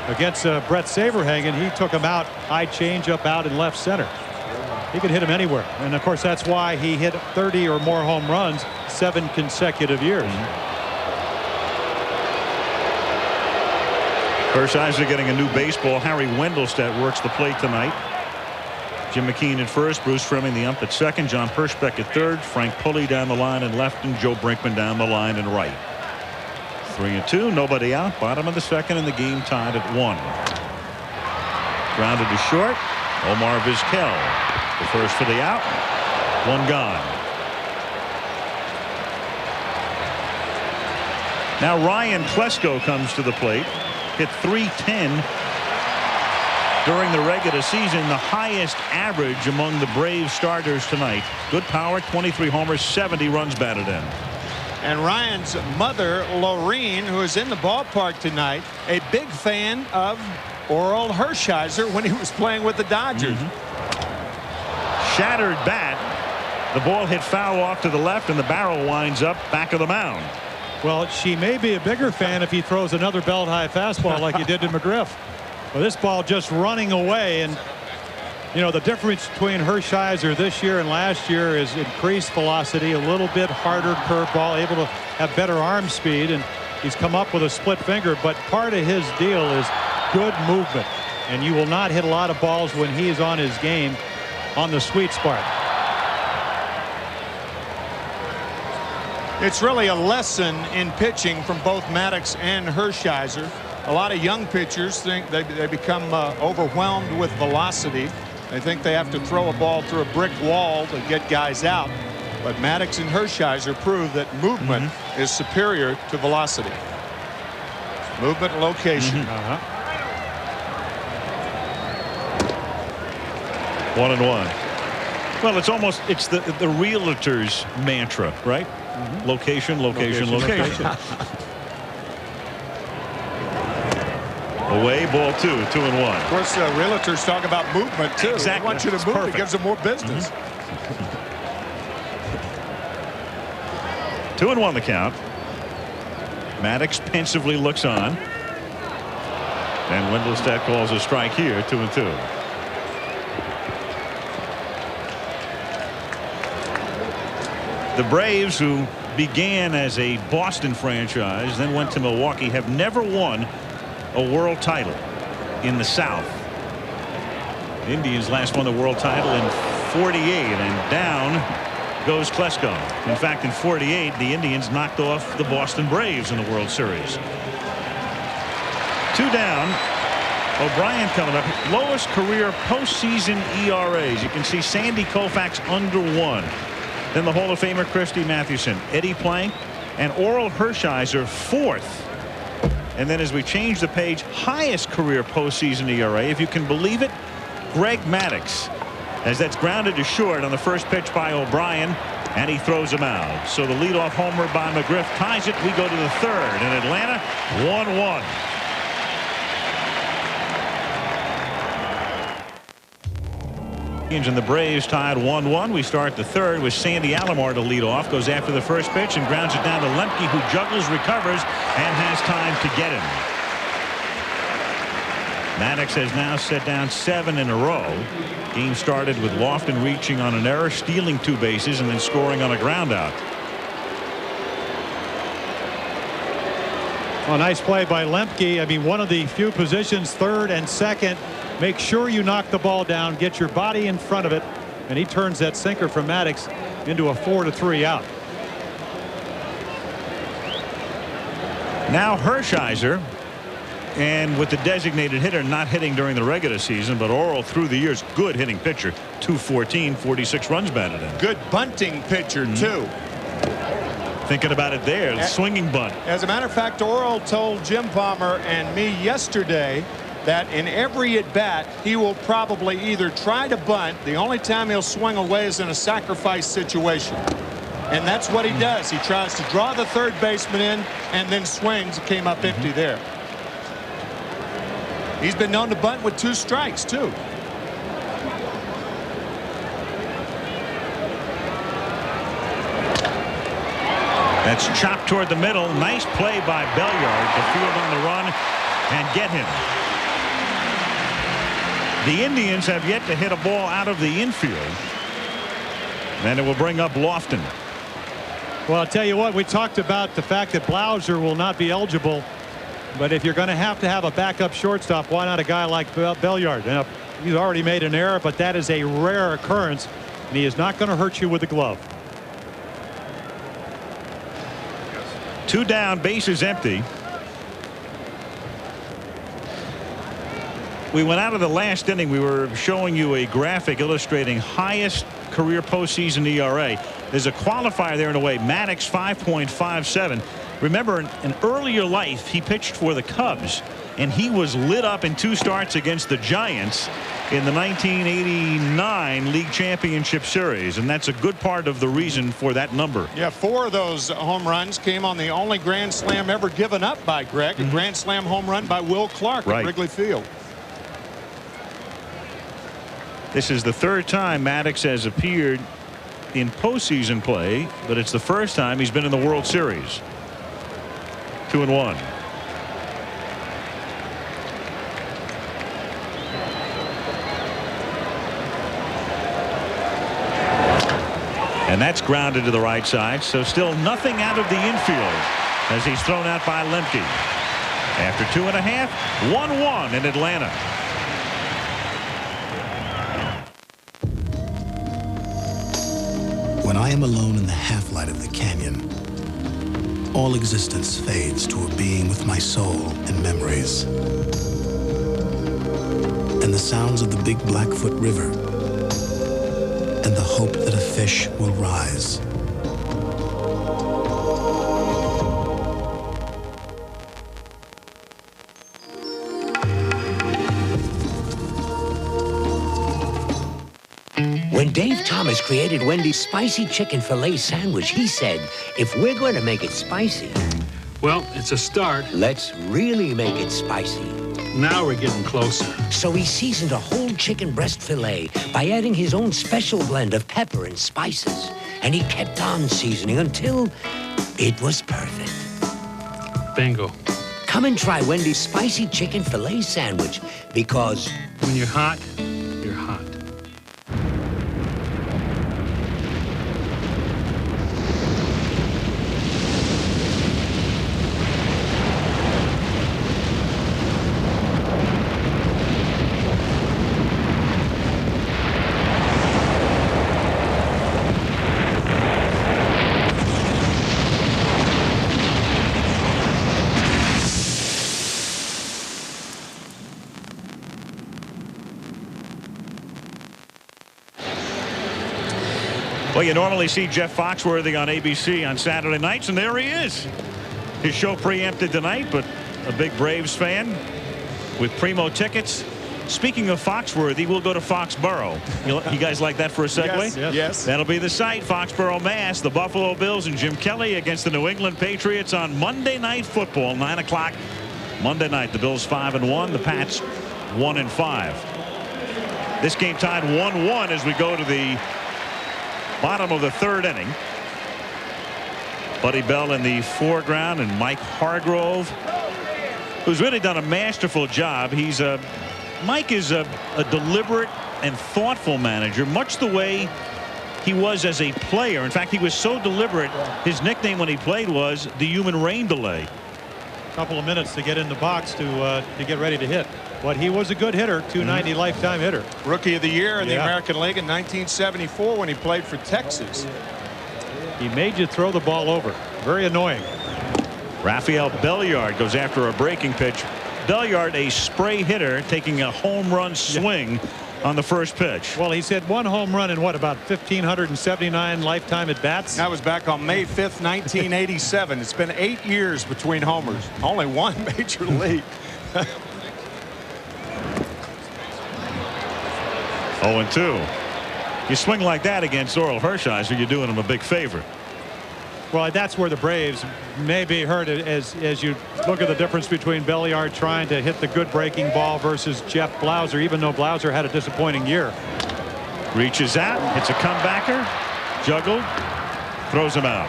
against Brett Saberhagen, he took him out, high changeup out in left center. He could hit him anywhere. And of course, that's why he hit 30 or more home runs 7 consecutive years. Hershiser getting a new baseball. Harry Wendelstedt works the plate tonight. Jim McKean at first, Bruce Fleming the ump at second, John Hirschbeck at third, Frank Pulley down the line in left, and Joe Brinkman down the line in right. 3-2, nobody out, bottom of the second, and the game tied at 1. Grounded to short. Omar Vizquel, the first for the out, 1 gone. Now Ryan Klesko comes to the plate, hit .310 during the regular season, the highest average among the Braves starters tonight. Good power, 23 homers, 70 runs batted in. And Ryan's mother, Laureen, who is in the ballpark tonight, a big fan of Orel Hershiser when he was playing with the Dodgers. Shattered bat. The ball hit foul off to the left, and the barrel winds up back of the mound. Well, she may be a bigger fan if he throws another belt-high fastball like he did to McGriff. Well, this ball just running away, and you know the difference between Hershiser this year and last year is increased velocity, a little bit harder curveball, able to have better arm speed, and he's come up with a split finger. But part of his deal is good movement, and you will not hit a lot of balls when he is on his game on the sweet spot. It's really a lesson in pitching from both Maddux and Hershiser. A lot of young pitchers think they become overwhelmed with velocity. They think they have to throw a ball through a brick wall to get guys out. But Maddux and Hershiser prove that movement is superior to velocity. Movement and location. 1-1. Well, it's the realtor's mantra, right? Location, location, location. Away, ball 2, 2-1. Of course, realtors talk about movement too. Exactly. They want you to move. It gives them more business. 2-1 the count. Maddux pensively looks on. And Wendelstedt calls a strike here, 2-2. The Braves, who began as a Boston franchise, then went to Milwaukee, have never won a world title in the South. The Indians last won the world title in '48, and down goes Klesko. In fact, in '48, the Indians knocked off the Boston Braves in the World Series. 2 down. O'Brien coming up. Lowest career postseason ERAs. You can see Sandy Koufax under 1. Then the Hall of Famer Christy Mathewson, Eddie Plank, and Orel Hershiser 4th. And then as we change the page, highest career postseason ERA, if you can believe it, Greg Maddux, as that's grounded to short on the first pitch by O'Brien, and he throws him out. So the leadoff homer by McGriff ties it. We go to the 3rd in Atlanta, 1-1. And the Braves tied 1-1. We start the 3rd with Sandy Alomar to lead off. Goes after the first pitch and grounds it down to Lemke, who juggles, recovers, and has time to get him. Maddux has now set down 7 in a row. Game started with Lofton reaching on an error, stealing 2 bases, and then scoring on a ground out. Well, nice play by Lemke. I mean, one of the few positions, 3rd and 2nd. Make sure you knock the ball down, get your body in front of it, and he turns that sinker from Maddux into a 4-3 out. Now Hershiser, and with the designated hitter not hitting during the regular season, but Orel through the years, good hitting pitcher, 214, 46 runs batted in. Good bunting pitcher too. Thinking about it there, swinging bunt. As a matter of fact, Orel told Jim Palmer and me yesterday that in every at-bat, he will probably either try to bunt. The only time he'll swing away is in a sacrifice situation. And that's what he does. He tries to draw the third baseman in and then swings. It came up empty there. He's been known to bunt with 2 strikes, too. That's chopped toward the middle. Nice play by Belliard to field on the run and get him. The Indians have yet to hit a ball out of the infield. And it will bring up Lofton. Well, I'll tell you what, we talked about the fact that Blauser will not be eligible. But if you're going to have a backup shortstop, why not a guy like Belliard? Now, he's already made an error, but that is a rare occurrence. And he is not going to hurt you with the glove. 2 down, bases empty. We went out of the last inning. We were showing you a graphic illustrating highest career postseason ERA. There's a qualifier there in a way. Maddox 5.57. Remember, in earlier life, he pitched for the Cubs, and he was lit up in 2 starts against the Giants in the 1989 League Championship Series, and that's a good part of the reason for that number. Yeah, 4 of those home runs came on the only grand slam ever given up by Greg, a grand slam home run by Will Clark at Wrigley Field. This is the 3rd time Maddox has appeared in postseason play, but it's the first time he's been in the World Series. 2-1. And that's grounded to the right side, so still nothing out of the infield as he's thrown out by Lemke. After 2.5, 1-1 in Atlanta. When I am alone in the half-light of the canyon, all existence fades to a being with my soul and memories. And the sounds of the big Blackfoot River, and the hope that a fish will rise. When Dave Thomas created Wendy's Spicy Chicken Filet Sandwich, he said, if we're going to make it spicy... Well, it's a start. Let's really make it spicy. Now we're getting closer. So he seasoned a whole chicken breast filet by adding his own special blend of pepper and spices. And he kept on seasoning until it was perfect. Bingo. Come and try Wendy's Spicy Chicken Filet Sandwich, because... when you're hot, you're hot. Well, you normally see Jeff Foxworthy on ABC on Saturday nights, and there he is. His show preempted tonight, but a big Braves fan with Primo tickets. Speaking of Foxworthy, we'll go to Foxborough. You guys like that for a segue? Yes. That'll be the site, Foxborough, Mass. The Buffalo Bills and Jim Kelly against the New England Patriots on Monday Night Football, 9 o'clock Monday night. The Bills 5-1, the Pats 1-5. This game tied 1-1 as we go to the bottom of the 3rd inning. Buddy Bell in the foreground and Mike Hargrove, who's really done a masterful job. Mike is a deliberate and thoughtful manager, much the way he was as a player. In fact, he was so deliberate, his nickname when he played was the human rain delay. A couple of minutes to get in the box to get ready to hit. But he was a good hitter, 290 lifetime hitter. Rookie of the year in the American League in 1974 when he played for Texas. He made you throw the ball over. Very annoying. Rafael Belliard goes after a breaking pitch Belliard, a spray hitter, taking a home run swing on the first pitch. Well, he's hit one home run in what, about 1,579 lifetime at bats? That was back on May 5th, 1987. It's been 8 years between homers. Only one major league. 0-2. You swing like that against Orel Hershiser, you're doing him a big favor. Well, that's where the Braves may be hurt as you look at the difference between Belliard trying to hit the good breaking ball versus Jeff Blauser, even though Blauser had a disappointing year. Reaches out, hits a comebacker, juggled, throws him out.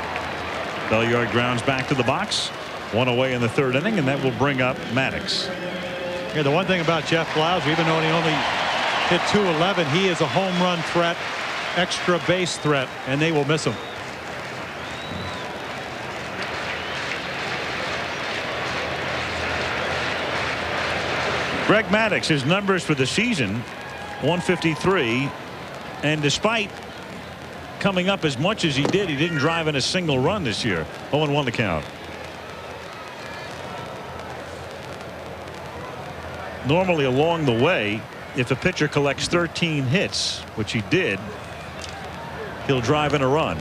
Belliard grounds back to the box. One away in the third inning, and that will bring up Maddox. Yeah, the one thing about Jeff Blauser, even though he only hit .211, he is a home run threat, extra base threat, and they will miss him. Greg Maddux, his numbers for the season, 153, and despite coming up as much as he didn't drive in a single run this year. 0-1 to count. Normally along the way, if a pitcher collects 13 hits, which he did, he'll drive in a run.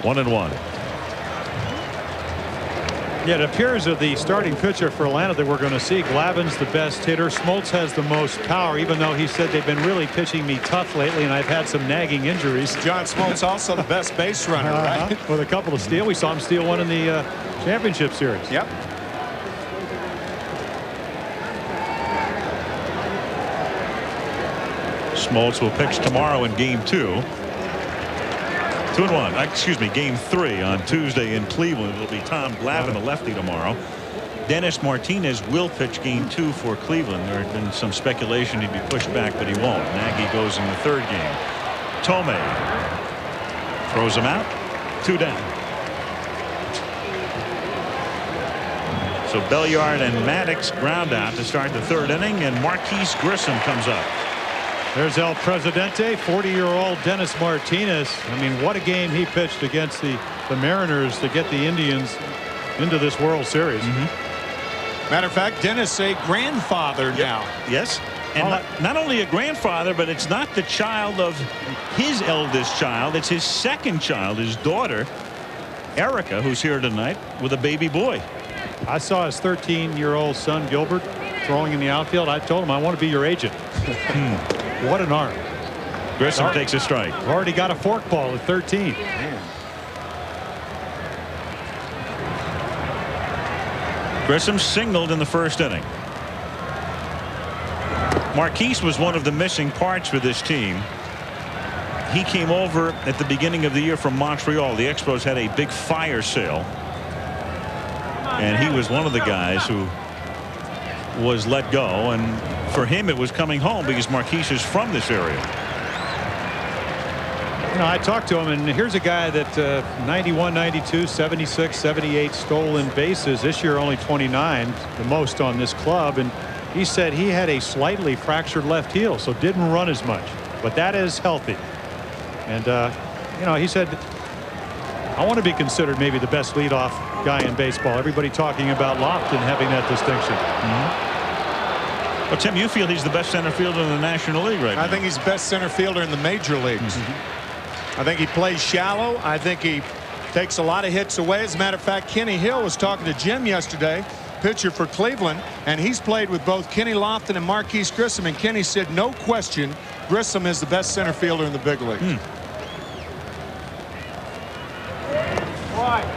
1-1. Yeah, it appears that the starting pitcher for Atlanta that we're going to see, Glavin's the best hitter. Smoltz has the most power, even though he said they've been really pitching me tough lately, and I've had some nagging injuries. John Smoltz also the best base runner, right? With a couple of steals. We saw him steal one in the championship series. Yep. Smoltz will pitch tomorrow in Game 2. 2-1. Excuse me, Game 3 on Tuesday in Cleveland. It'll be Tom Glavine, the lefty, tomorrow. Dennis Martinez will pitch Game 2 for Cleveland. There had been some speculation he'd be pushed back, but he won't. Nagy goes in the third game. Tomei throws him out. 2 down. So Belliard and Maddox ground out to start the third inning, and Marquise Grissom comes up. There's El Presidente, 40-year-old Dennis Martinez. I mean, what a game he pitched against the Mariners to get the Indians into this World Series. Matter of fact, Dennis a grandfather now. Yes. And not only a grandfather, but it's not the child of his eldest child. It's his second child, his daughter, Erica, who's here tonight with a baby boy. I saw his 13-year-old son, Gilbert, throwing in the outfield. I told him, I want to be your agent. What an arm. Grissom takes a strike. Already got a forkball at 13. Man. Grissom singled in the first inning. Marquise was one of the missing parts for this team. He came over at the beginning of the year from Montreal. The Expos had a big fire sale, and he was one of the guys who was let go, and for him it was coming home because Marquise is from this area. You know, I talked to him, and here's a guy that 91, 92, 76, 78 stolen bases. This year only 29, the most on this club, and he said he had a slightly fractured left heel, so didn't run as much, but that is healthy. And you know, he said, I want to be considered maybe the best leadoff guy in baseball. Everybody talking about Lofton having that distinction. Well, Tim, you feel he's the best center fielder in the National League right now? I think he's the best center fielder in the major leagues. I think he plays shallow. I think he takes a lot of hits away. As a matter of fact, Kenny Hill was talking to Jim yesterday, pitcher for Cleveland, and he's played with both Kenny Lofton and Marquise Grissom, and Kenny said no question Grissom is the best center fielder in the big league.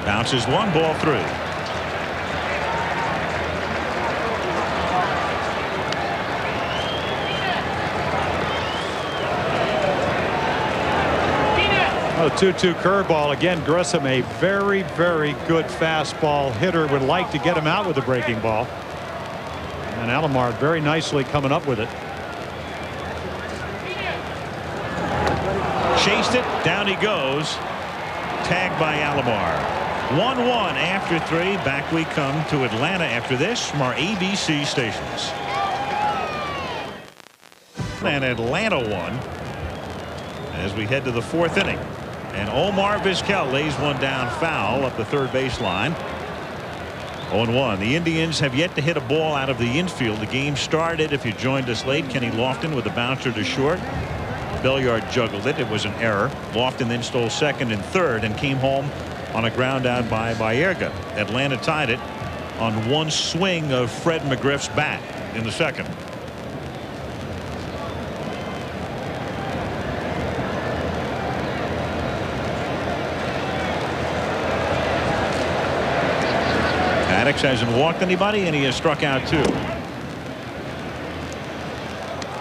Bounces one, ball 3. Oh, 2-2 curveball again. Grissom, a very, very good fastball hitter, would like to get him out with a breaking ball, and Alomar very nicely coming up with it. Chased it, down he goes, tagged by Alomar. 1-1 after 3. Back we come to Atlanta after this from our ABC stations. And Atlanta won as we head to the 4th inning. And Omar Vizquel lays one down foul up the third baseline. 0-1. The Indians have yet to hit a ball out of the infield. The game started, if you joined us late, Kenny Lofton with a bouncer to short. Belliard juggled it. It was an error. Lofton then stole second and third and came home on a ground out by Baerga. Atlanta tied it on one swing of Fred McGriff's bat in the second. Maddox hasn't walked anybody, and he has struck out 2.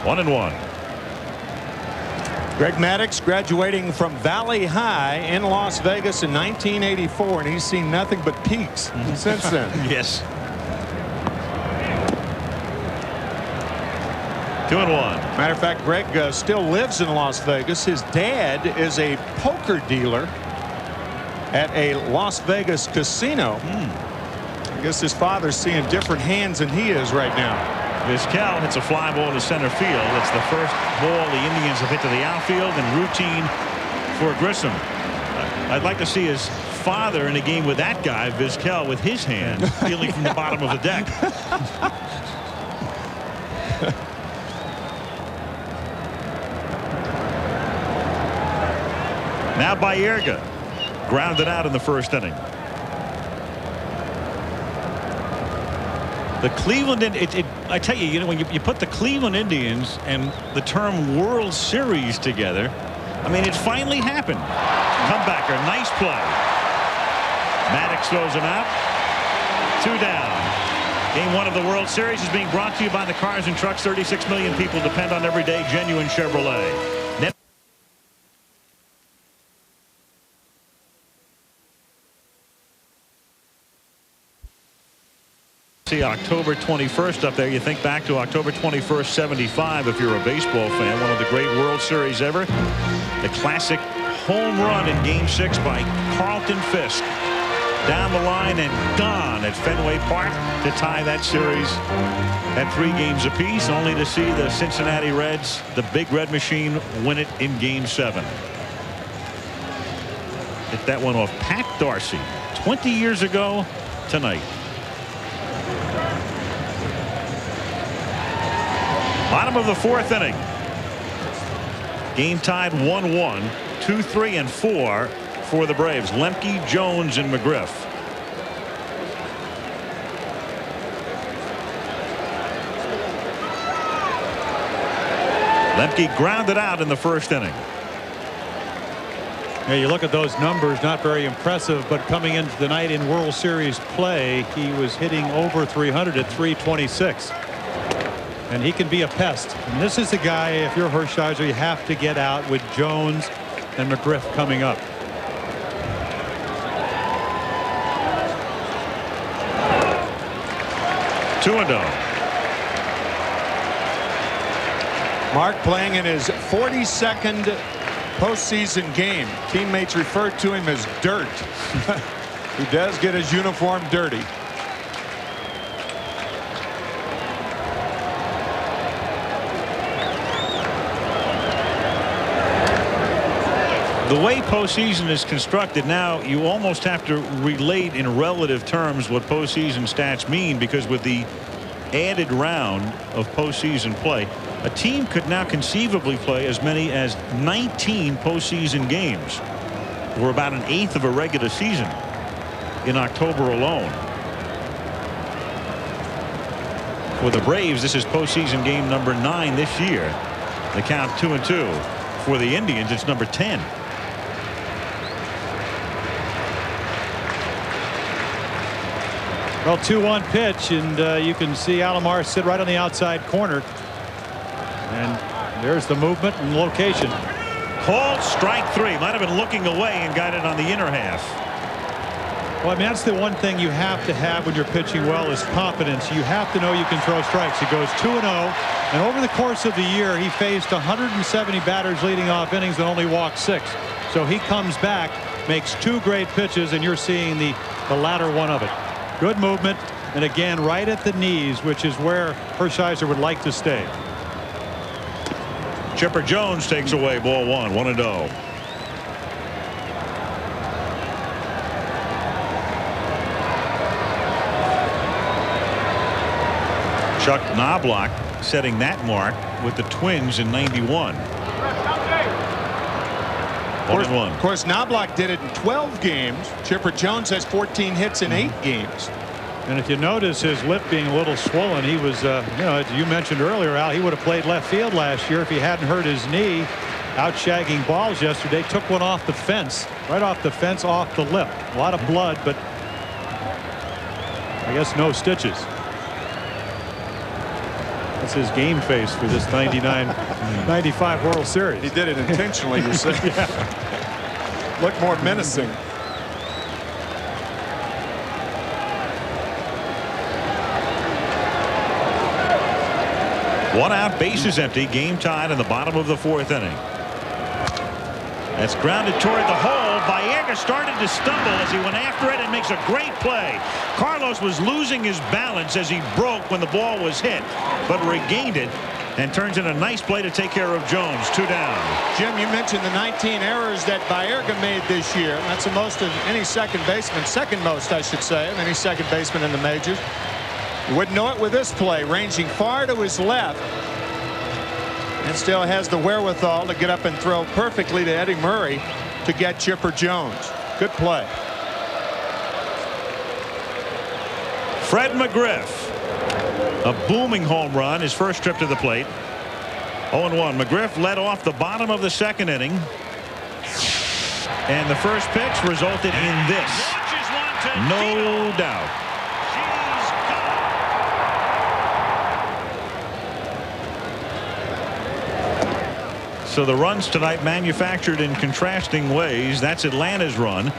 1-1. Greg Maddux graduating from Valley High in Las Vegas in 1984, and he's seen nothing but peaks since then. Yes. 2-1. Matter of fact, Greg still lives in Las Vegas. His dad is a poker dealer at a Las Vegas casino. I guess his father's seeing different hands than he is right now. Vizquel hits a fly ball to center field. It's the first ball the Indians have hit to the outfield, and routine for Grissom. I'd like to see his father in a game with that guy, Vizquel, with his hands feeling from the bottom of the deck. Now Baerga grounded out in the first inning. The Cleveland, I tell you, when you put the Cleveland Indians and the term World Series together, I mean, it finally happened. Comebacker, nice play. Maddox throws him out. 2 down. Game 1 of the World Series is being brought to you by the Cars and Trucks 36 million people depend on everyday genuine Chevrolet. See October 21st up there. You think back to October 21st, 75 if you're a baseball fan. One of the great World Series ever. The classic home run in Game 6 by Carlton Fisk. Down the line and gone at Fenway Park to tie that series at 3 games apiece, only to see the Cincinnati Reds, the Big Red Machine, win it in Game 7. Hit that one off Pat Darcy 20 years ago tonight. Bottom of the 4th inning. Game tied 1-1. 2, 3, and 4 for the Braves. Lemke, Jones, and McGriff. Lemke grounded out in the first inning. Yeah, you look at those numbers, not very impressive, but coming into the night in World Series play, he was hitting over 300 at 326. And he can be a pest. And this is the guy, if you're Hershiser, you have to get out with Jones and McGriff coming up. Two and 0. Mark playing in his 42nd postseason game. Teammates referred to him as dirt. He does get his uniform dirty. The way postseason is constructed now, you almost have to relate in relative terms what postseason stats mean, because with the added round of postseason play, a team could now conceivably play as many as 19 postseason games, or about 1/8 of a regular season in October alone. For the Braves, this is postseason game number 9 this year. The count 2-2. For the Indians, it's number 10. Well, 2-1 pitch, and you can see Alomar sit right on the outside corner. And there's the movement and location. Called strike 3. Might have been looking away and got it on the inner half. Well, I mean, that's the one thing you have to have when you're pitching well is confidence. You have to know you can throw strikes. He goes 2-0, and over the course of the year, he faced 170 batters leading off innings and only walked 6. So he comes back, makes 2 great pitches, and you're seeing the latter one of it. Good movement, and again, right at the knees, which is where Hershiser would like to stay. Chipper Jones takes away ball 1, 1-0. Chuck Knobloch setting that mark with the Twins in '91. Of course, Knobloch did it in 12 games. Chipper Jones has 14 hits in 8 games. And if you notice his lip being a little swollen, he was, as you mentioned earlier, Al, he would have played left field last year if he hadn't hurt his knee out shagging balls yesterday. Took one off the fence, right off the fence, off the lip. A lot of blood, but I guess no stitches. That's his game face for this 99-95 World Series. He did it intentionally, you say. Yeah. Look more menacing. One out, bases empty, game tied in the bottom of the 4th inning. That's grounded toward the hole. Baerga started to stumble as he went after it and makes a great play. Carlos was losing his balance as he broke when the ball was hit, but regained it and turns in a nice play to take care of Jones. 2 down. Jim, you mentioned the 19 errors that Baerga made this year. That's the most of any second baseman, second most, I should say, of any second baseman in the majors. You wouldn't know it with this play, ranging far to his left, and still has the wherewithal to get up and throw perfectly to Eddie Murray to get Chipper Jones. Good play. Fred McGriff, a booming home run, his first trip to the plate. 0-1. McGriff led off the bottom of the 2nd inning, and the first pitch resulted in this. No doubt. So the runs tonight manufactured in contrasting ways. That's Atlanta's run.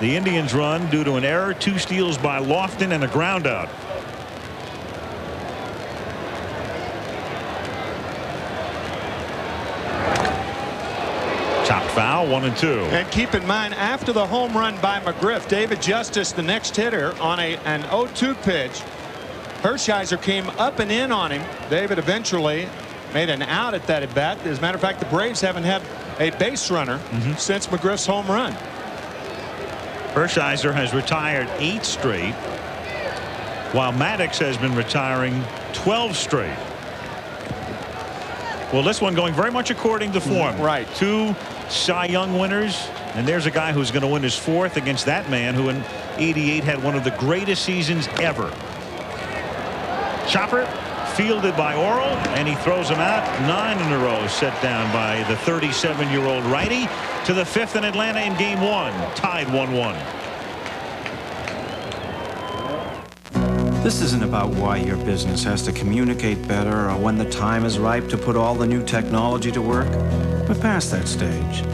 The Indians' run due to an error, 2 steals by Lofton, and a ground out. Chopped foul, 1-2. And keep in mind, after the home run by McGriff, David Justice, the next hitter, on an 0-2 pitch. Hershiser came up and in on him. David eventually made an out at that at bat. As a matter of fact, the Braves haven't had a base runner since McGriff's home run. Hershiser has retired 8 straight, while Maddox has been retiring 12 straight. Well, this one going very much according to form. Right. 2 Cy Young winners, and there's a guy who's going to win his 4th against that man who in '88 had one of the greatest seasons ever. Chopper fielded by Orel, and he throws him out. 9 in a row set down by the 37-year-old righty to the 5th in Atlanta in game 1, tied 1-1. This isn't about why your business has to communicate better or when the time is ripe to put all the new technology to work. We're past that stage.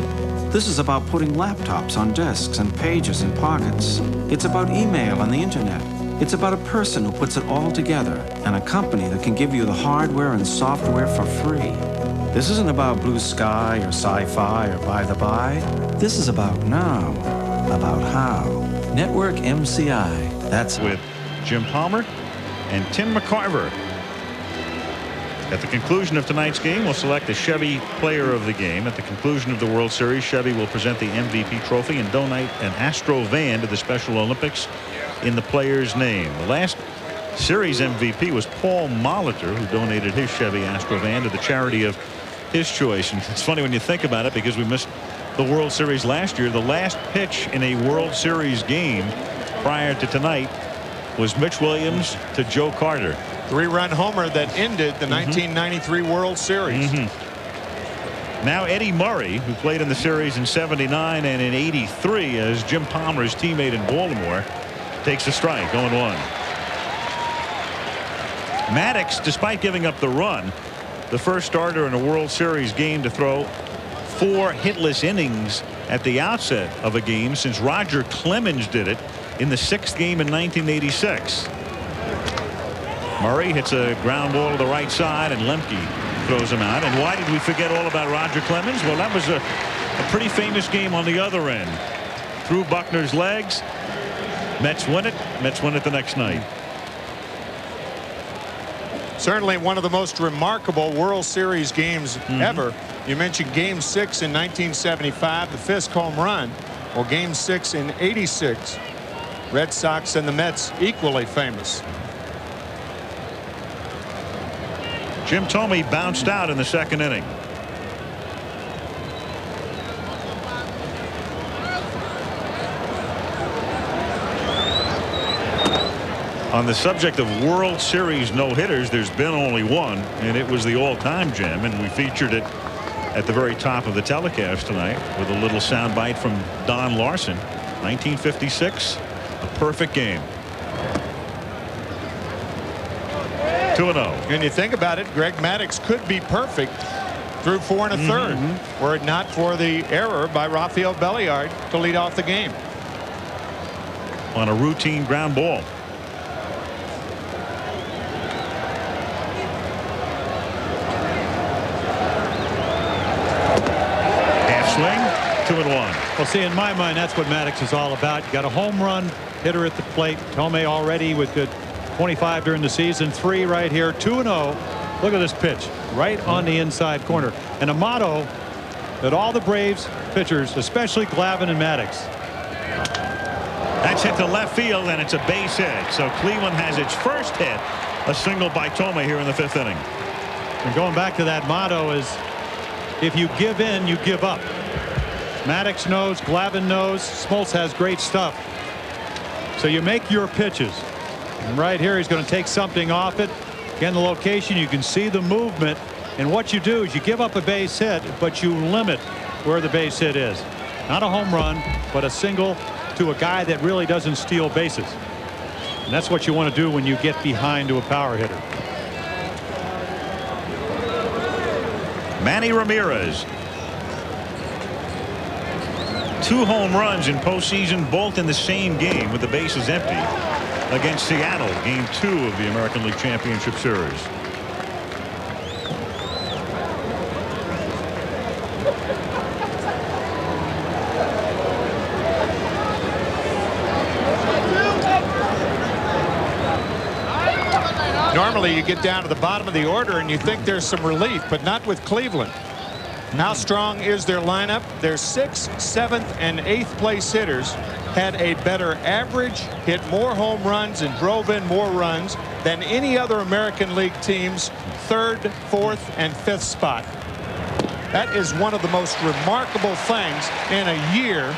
This is about putting laptops on desks and pages in pockets. It's about email and the internet. It's about a person who puts it all together and a company that can give you the hardware and software for free. This isn't about blue sky or sci-fi or by the by. This is about now, about how. Network MCI. That's with Jim Palmer and Tim McCarver. At the conclusion of tonight's game, we'll select the Chevy Player of the Game. At the conclusion of the World Series, Chevy will present the MVP trophy and donate an Astro van to the Special Olympics in the player's name. The last series MVP was Paul Molitor, who donated his Chevy Astro van to the charity of his choice. And it's funny when you think about it, because we missed the World Series last year. The last pitch in a World Series game prior to tonight was Mitch Williams to Joe Carter. 3-run homer that ended the 1993 World Series. Now Eddie Murray, who played in the series in '79 and in '83 as Jim Palmer's teammate in Baltimore, takes a strike, 0-1. Maddox, despite giving up the run, the first starter in a World Series game to throw 4 hitless innings at the outset of a game since Roger Clemens did it in the 6th game in 1986. Murray hits a ground ball to the right side, and Lemke throws him out. And why did we forget all about Roger Clemens? Well, that was a pretty famous game on the other end. Through Buckner's legs. Mets win it. Mets win it the next night. Certainly one of the most remarkable World Series games ever. You mentioned Game 6 in 1975, the Fisk home run. Well, Game 6 in '86. Red Sox and the Mets equally famous. Jim Thome bounced out in the second inning. On the subject of World Series no-hitters, there's been only one, and it was the all-time Jim, and we featured it at the very top of the telecast tonight with a little soundbite from Don Larson. 1956, a perfect game. 2-0. And you think about it, Greg Maddux could be perfect through 4 1/3 were it not for the error by Rafael Belliard to lead off the game on a routine ground ball. Swing, 2-1. Well, see, in my mind, that's what Maddux is all about. You got a home run hitter at the plate. Thome already with the 25 during the season. 3 right here. 2-0. Look at this pitch right on the inside corner. And a motto that all the Braves pitchers, especially Glavine and Maddux. That's hit to left field, and it's a base hit. So Cleveland has its first hit, a single by Thome here in the 5th inning. And going back to that motto is, if you give in, you give up. Maddux knows, Glavine knows, Smoltz has great stuff. So you make your pitches. And right here, he's going to take something off it. Again, the location, you can see the movement. And what you do is you give up a base hit, but you limit where the base hit is. Not a home run, but a single to a guy that really doesn't steal bases. And that's what you want to do when you get behind to a power hitter. Manny Ramirez. 2 home runs in postseason, both in the same game with the bases empty against Seattle, game 2 of the American League Championship Series. Normally you get down to the bottom of the order and you think there's some relief, but not with Cleveland. How strong is their lineup? Their 6th, 7th, and 8th place hitters had a better average, hit more home runs, and drove in more runs than any other American League team's 3rd, 4th, and 5th spot. That is one of the most remarkable things in a year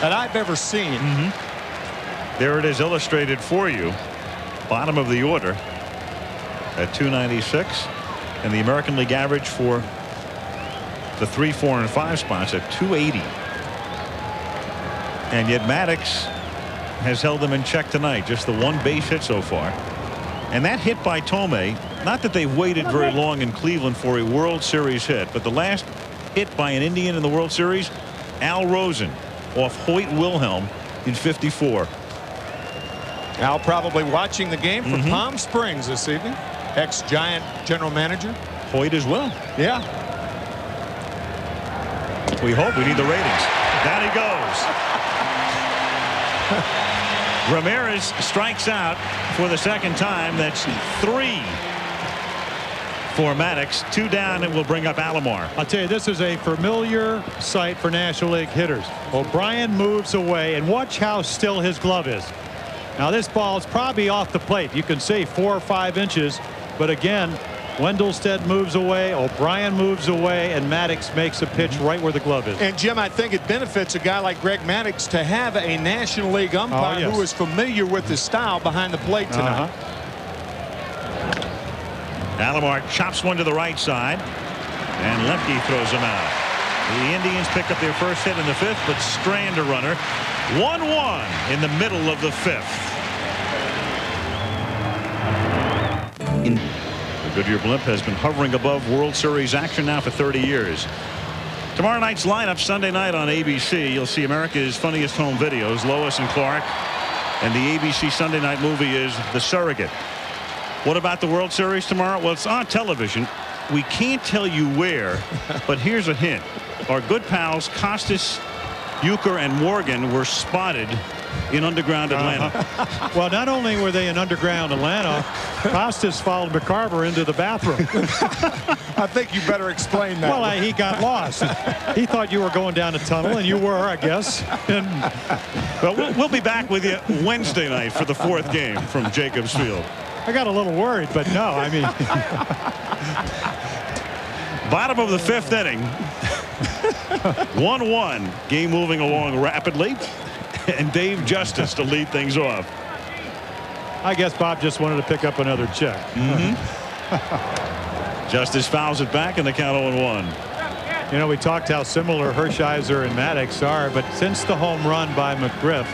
that I've ever seen. There it is illustrated for you. Bottom of the order at 296, and the American League average for the 3, 4, and 5 spots at 280. And yet Maddux has held them in check tonight. Just the 1 base hit so far. And that hit by Thome, not that they've waited very long in Cleveland for a World Series hit, but the last hit by an Indian in the World Series, Al Rosen off Hoyt Wilhelm in '54. Al probably watching the game from Palm Springs this evening. Ex-Giant general manager. Hoyt as well. Yeah. We hope. We need the ratings. Down he goes. Ramirez strikes out for the 2nd time. That's 3 for Maddux. 2 down, and will bring up Alomar. I'll tell you, this is a familiar sight for National League hitters. O'Brien moves away, and watch how still his glove is. Now this ball is probably off the plate. You can see 4 or 5 inches, but again, Wendelstedt moves away, O'Brien moves away, and Maddux makes a pitch right where the glove is. And Jim, I think it benefits a guy like Greg Maddux to have a National League umpire who is familiar with his style behind the plate tonight. Alomar chops one to the right side, and Lemke throws him out. The Indians pick up their first hit in the 5th, but strand a runner. 1-1 in the middle of the 5th. The Goodyear blimp has been hovering above World Series action now for 30 years. Tomorrow night's lineup, Sunday night on ABC, you'll see America's Funniest Home Videos, Lois and Clark, and the ABC Sunday night movie is The Surrogate. What about the World Series tomorrow? Well, it's on television. We can't tell you where, but here's a hint. Our good pals Costas, Euchre, and Morgan were spotted in underground Atlanta. Well, not only were they in underground Atlanta, Costas followed McCarver into the bathroom. I think you better explain that. Well, he got lost. He thought you were going down a tunnel, and you were, I guess. And well, we'll be back with you Wednesday night for the 4th game from Jacobs Field. I got a little worried, but no, I mean. Bottom of the 5th inning. 1-1. Game moving along rapidly. And Dave Justice to lead things off. I guess Bob just wanted to pick up another check. Justice fouls it back, and the count 0-1. You know, we talked how similar Hershiser and Maddox are, but since the home run by McGriff,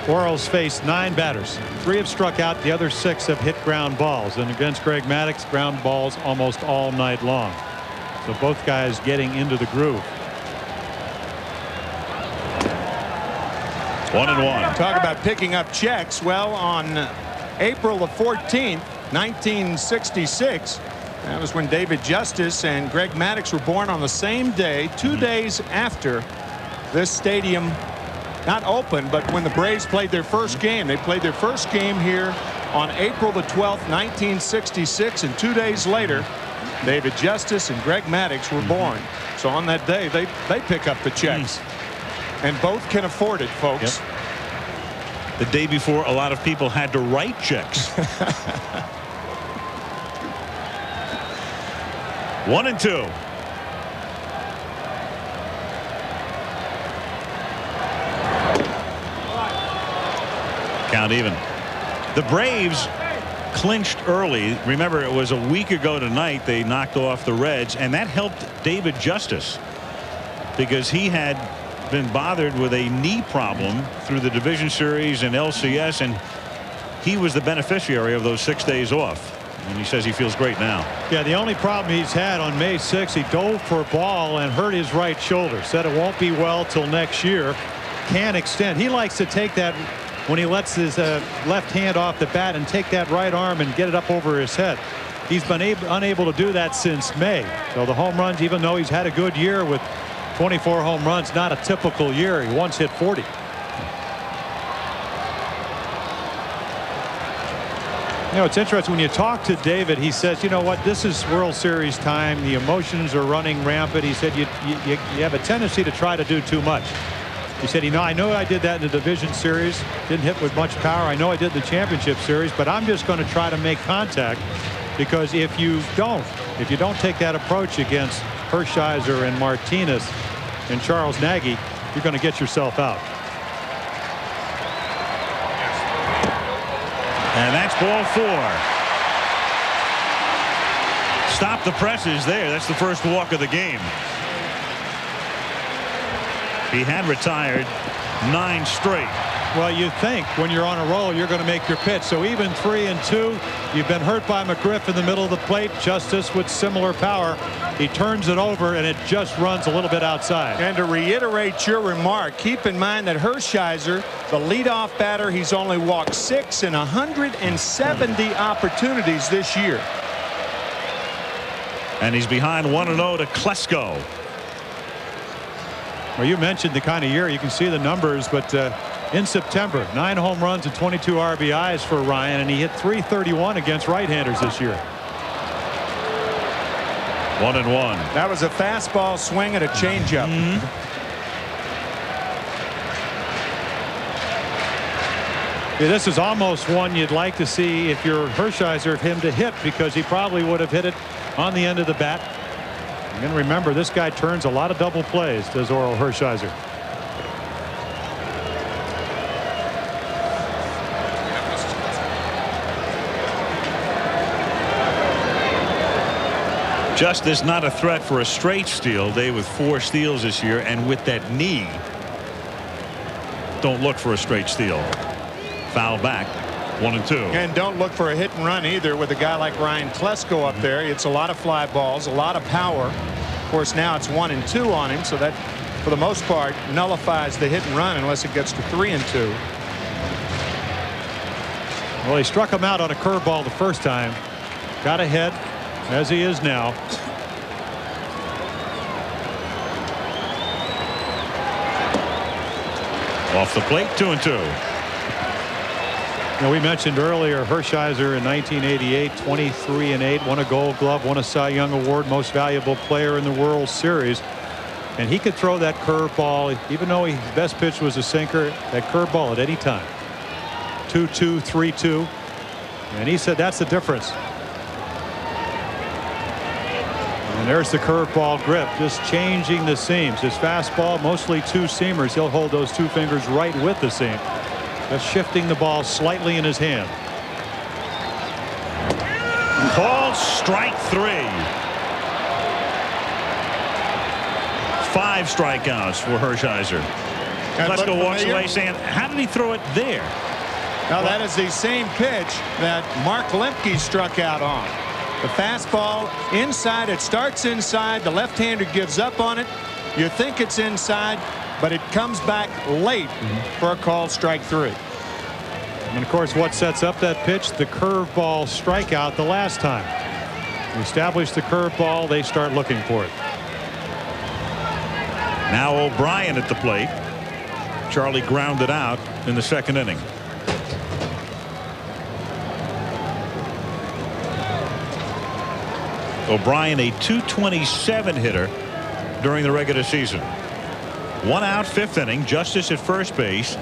Orioles faced 9 batters. 3 have struck out. The other 6 have hit ground balls. And against Greg Maddox, ground balls almost all night long. So both guys getting into the groove. 1-1. Talk about picking up checks. Well, on April the 14th, 1966, that was when David Justice and Greg Maddox were born on the same day, 2 days after this stadium not open, but when the Braves played their first game. They played their first game here on April the 12th, 1966, and 2 days later, David Justice and Greg Maddox were born. So on that day, they pick up the checks. And both can afford it, folks. Yep. The day before, a lot of people had to write checks. 1-2. Count even. The Braves clinched early. Remember, it was a week ago tonight they knocked off the Reds, and that helped David Justice because he had been bothered with a knee problem through the division series and LCS, and he was the beneficiary of those 6 days off. And he says he feels great now. Yeah, the only problem he's had on May 6th, he dove for a ball and hurt his right shoulder. Said it won't be well till next year. Can extend. He likes to take that when he lets his left hand off the bat and take that right arm and get it up over his head. He's been unable to do that since May. So the home runs, even though he's had a good year with 24 home runs, not a typical year. He once hit 40. You know, it's interesting when you talk to David, he says, you know what, this is World Series time. The emotions are running rampant. He said you have a tendency to try to do too much. He said, you know, I know I did that in the division series, didn't hit with much power. I know I did in the championship series, but I'm just going to try to make contact, because if you don't take that approach against Hershiser and Martinez and Charles Nagy, you're going to get yourself out. And that's ball 4. Stop the presses there. That's the first walk of the game. He had retired 9 straight. Well, you think when you're on a roll, you're going to make your pitch. So even 3-2, you've been hurt by McGriff in the middle of the plate. Justice with similar power. He turns it over, and it just runs a little bit outside. And to reiterate your remark, keep in mind that Hershiser, the leadoff batter, he's only walked 6 in 170 opportunities this year. And he's behind 1-0 to Klesko. Well, you mentioned the kind of year. You can see the numbers, but in September, 9 home runs and 22 RBIs for Ryan, and he hit .331 against right-handers this year. 1-1. That was a fastball swing and a changeup. Yeah, this is almost one you'd like to see, if you're Hershiser, of him to hit, because he probably would have hit it on the end of the bat. You're going to remember, this guy turns a lot of double plays, does Orel Hershiser. Justice not a threat for a straight steal. They with 4 steals this year, and with that knee, don't look for a straight steal. Foul back. 1-2. And don't look for a hit and run either with a guy like Ryan Klesko up there. It's a lot of fly balls, a lot of power. Of course, now it's 1-2 on him, so that for the most part nullifies the hit and run unless it gets to 3-2. Well, he struck him out on a curveball the first time, got ahead as he is now. Off the plate, 2-2. Now, we mentioned earlier Hershiser in 1988, 23-8, won a Gold Glove, won a Cy Young Award, most valuable player in the World Series. And he could throw that curveball, even though his best pitch was a sinker, that curveball at any time. 2-2, 3-2. And he said that's the difference. And there's the curveball grip, just changing the seams. His fastball, mostly two seamers. He'll hold those two fingers right with the seam. Just shifting the ball slightly in his hand. Called strike 3. 5 strikeouts for Hershiser. Klesko walks away saying, how did he throw it there? Now that is the same pitch that Mark Lemke struck out on. The fastball inside. It starts inside. The left-hander gives up on it. You think it's inside, but it comes back late for a called strike 3. And of course, what sets up that pitch? The curveball strikeout the last time. You establish the curveball, they start looking for it. Now O'Brien at the plate. Charlie grounded out in the second inning. O'Brien, a .227 hitter during the regular season. 1 out, 5th inning. Justice at first base.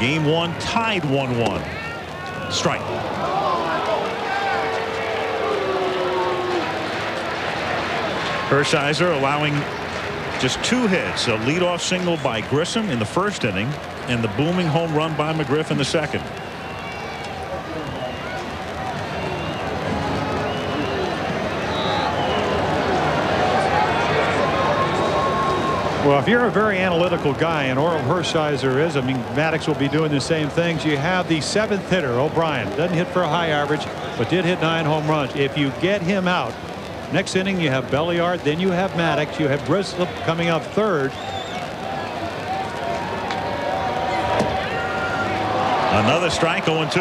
Game 1 tied 1-1. Strike. Hershiser allowing just 2 hits. A leadoff single by Grissom in the first inning and the booming home run by McGriff in the second. Well, if you're a very analytical guy, and Orel Hershiser is, I mean, Maddox will be doing the same things. You have the 7th hitter, O'Brien. Doesn't hit for a high average, but did hit 9 home runs. If you get him out, next inning you have Belliard, then you have Maddox, you have Brislip coming up 3rd. Another strike, 0-2.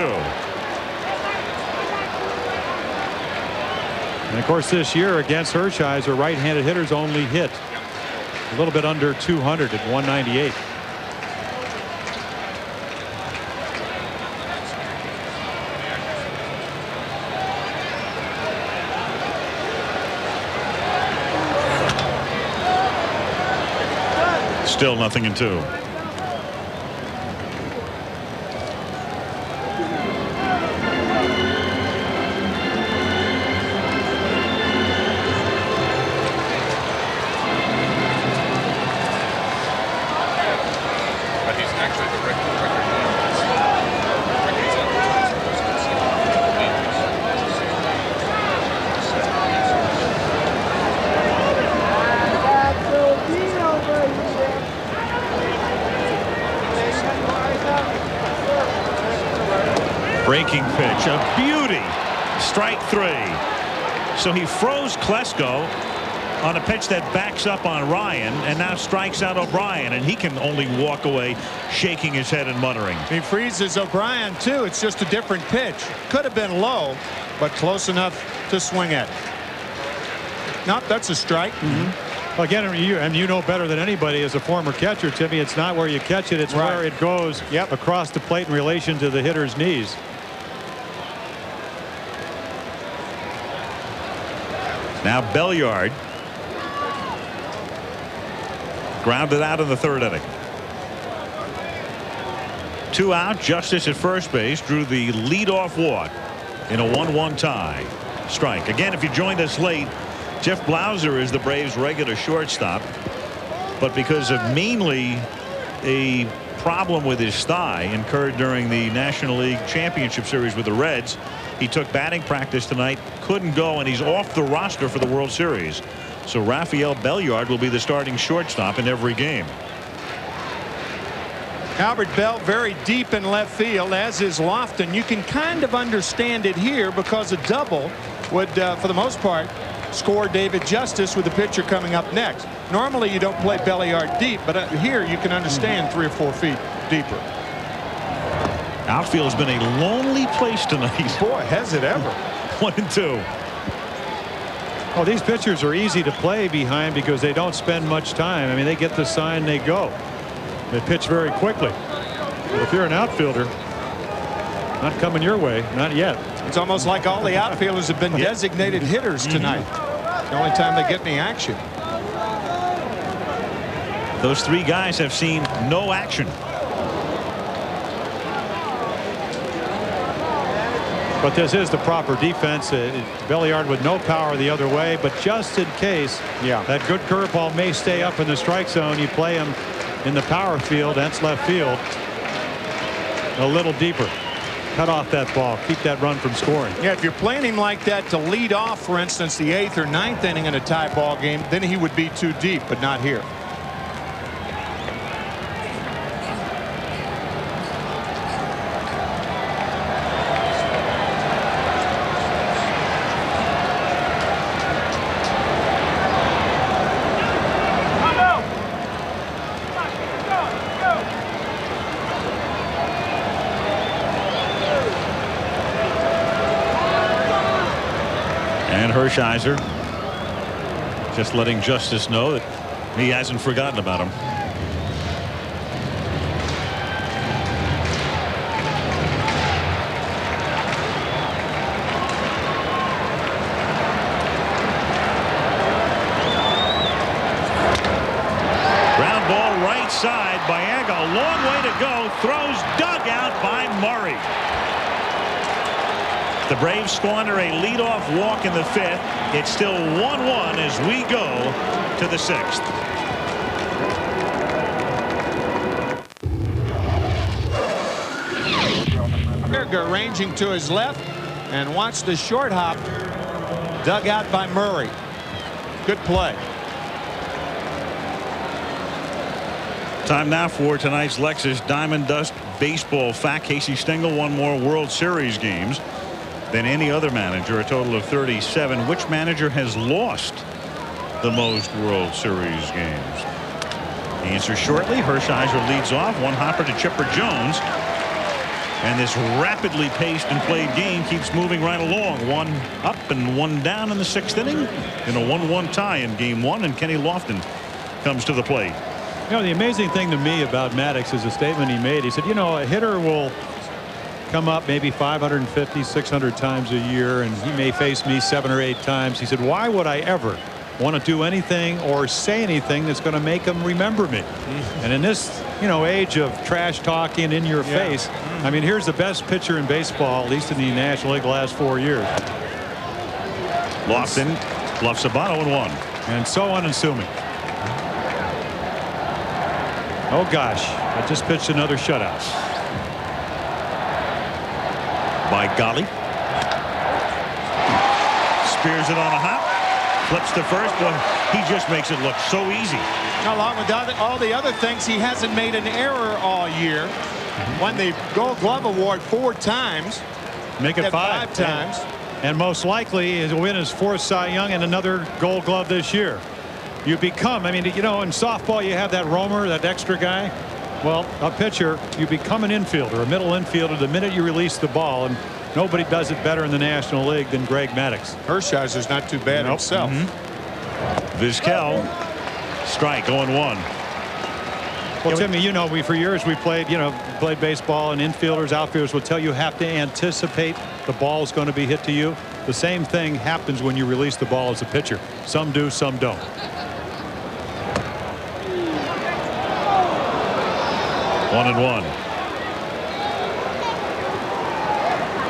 And of course, this year against Hershiser, right-handed hitters only hit a little bit under 200 at 198. Still 0-2. Breaking pitch, a beauty. Strike 3. So he froze Klesko on a pitch that backs up on Ryan and now strikes out O'Brien, and he can only walk away shaking his head and muttering. He freezes O'Brien too. It's just a different pitch. Could have been low, but close enough to swing at. Nope, that's a strike. Again, you know better than anybody as a former catcher, Timmy, it's not where you catch it, it's where it goes across the plate in relation to the hitter's knees. Now Belliard grounded out in the 3rd inning. 2 out. Justice at first base drew the leadoff walk in a 1-1 tie. Strike. Again, if you joined us late, Jeff Blauser is the Braves' regular shortstop, but because of mainly a problem with his thigh incurred during the National League Championship Series with the Reds, he took batting practice tonight, couldn't go, and he's off the roster for the World Series. So Rafael Belliard will be the starting shortstop in every game. Albert Bell very deep in left field, as is Lofton. You can kind of understand it here because a double would, for the most part, score David Justice with the pitcher coming up next. Normally you don't play Belliard deep, but here you can understand 3 or 4 feet deeper. Outfield has been a lonely place tonight. Boy, has it ever. 1-2. Oh, these pitchers are easy to play behind because they don't spend much time. I mean, they get the sign, they go. They pitch very quickly. But if you're an outfielder, not coming your way, not yet. It's almost like all the outfielders have been designated hitters tonight. The only time they get any action. Those 3 guys have seen no action. But this is the proper defense. Belliard with no power the other way, but just in case that good curveball may stay up in the strike zone, you play him in the power field, hence left field, a little deeper. Cut off that ball. Keep that run from scoring. Yeah, if you're playing him like that to lead off, for instance, the 8th or 9th inning in a tie ball game, then he would be too deep, but not here. Hershiser just letting Justice know that he hasn't forgotten about him. Ground ball right side. Biega, a long way to go. Throws dug out by Murray. The Braves squander a leadoff walk in the 5th. It's still 1-1 as we go to the 6th. Berger ranging to his left, and watch the short hop dug out by Murray. Good play. Time now for tonight's Lexus Diamond Dust Baseball fact. Casey Stengel won more World Series games than any other manager, a total of 37. Which manager has lost the most World Series games? The answer shortly. Hershiser leads off. One hopper to Chipper Jones. And this rapidly paced and played game keeps moving right along. One up and one down in the 6th inning in a 1-1 tie in game 1. And Kenny Lofton comes to the plate. You know, the amazing thing to me about Maddox is a statement he made. He said, you know, a hitter will come up maybe 550, 600 times a year, and he may face me 7 or 8 times. He said, why would I ever want to do anything or say anything that's going to make him remember me? And in this, you know, age of trash talking in your face, I mean, here's the best pitcher in baseball, at least in the National League, the last 4 years. Lofton bluffs Sabano 1-1. And so unassuming. Oh gosh, I just pitched another shutout. By golly. Spears it on a hop. Flips to first. Well, he just makes it look so easy. Along with all the other things, he hasn't made an error all year. Won the Gold Glove Award 4 times. Make it 5 times. And most likely he'll win his 4th Cy Young and another Gold Glove this year. You become, I mean, you know, in softball you have that roamer, that extra guy. Well, a pitcher, you become an infielder, a middle infielder, the minute you release the ball, and nobody does it better in the National League than Greg Maddux. Hershiser's not too bad himself. Vizquel, strike, 0-1. Well, Timmy, you know, for years we played, you know, played baseball, and infielders, outfielders will tell you have to anticipate the ball is going to be hit to you. The same thing happens when you release the ball as a pitcher. Some do, some don't. 1-1.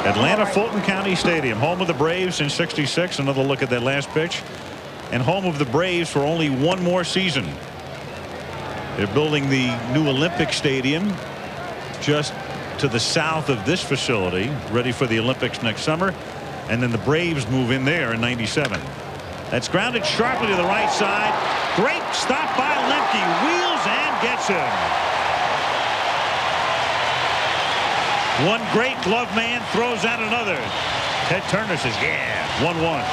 Atlanta Fulton County Stadium, home of the Braves in '66. Another look at that last pitch. And home of the Braves for only one more season. They're building the new Olympic Stadium just to the south of this facility, ready for the Olympics next summer. And then the Braves move in there in '97. That's grounded sharply to the right side. Great stop by Lemke. Wheels and gets him. One great glove man throws out another. Ted Turner says, yeah, 1-1.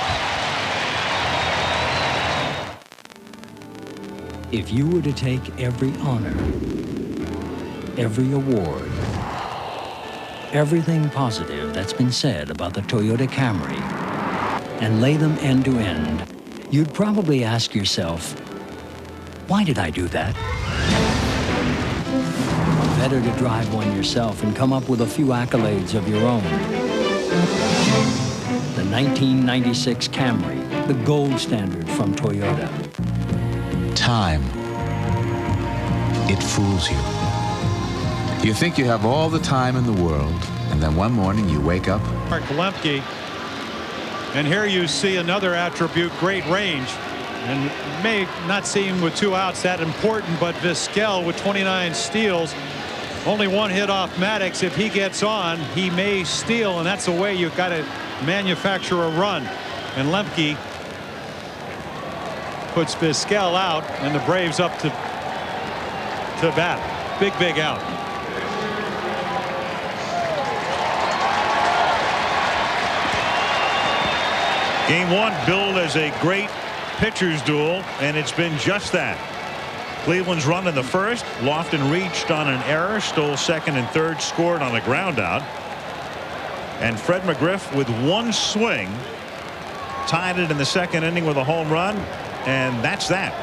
If you were to take every honor, every award, everything positive that's been said about the Toyota Camry, and lay them end to end, you'd probably ask yourself, why did I do that? Better to drive one yourself and come up with a few accolades of your own. The 1996 Camry, the gold standard from Toyota. Time. It fools you. You think you have all the time in the world, And then one morning you wake up. Mark Lemke. And here you see another attribute, great range. And it may not seem with 2 outs that important, but Vizquel with 29 steals. Only 1 hit off Maddux. If he gets on, he may steal, and that's the way you've got to manufacture a run. And Lemke puts Vizquel out, and the Braves up to bat. Big out. Game 1 billed as a great pitchers duel, and it's been just that. Cleveland's run in the first. Lofton reached on an error, stole second and third, scored on a ground out. And Fred McGriff with 1 swing tied it in the second inning with a home run, and that's that.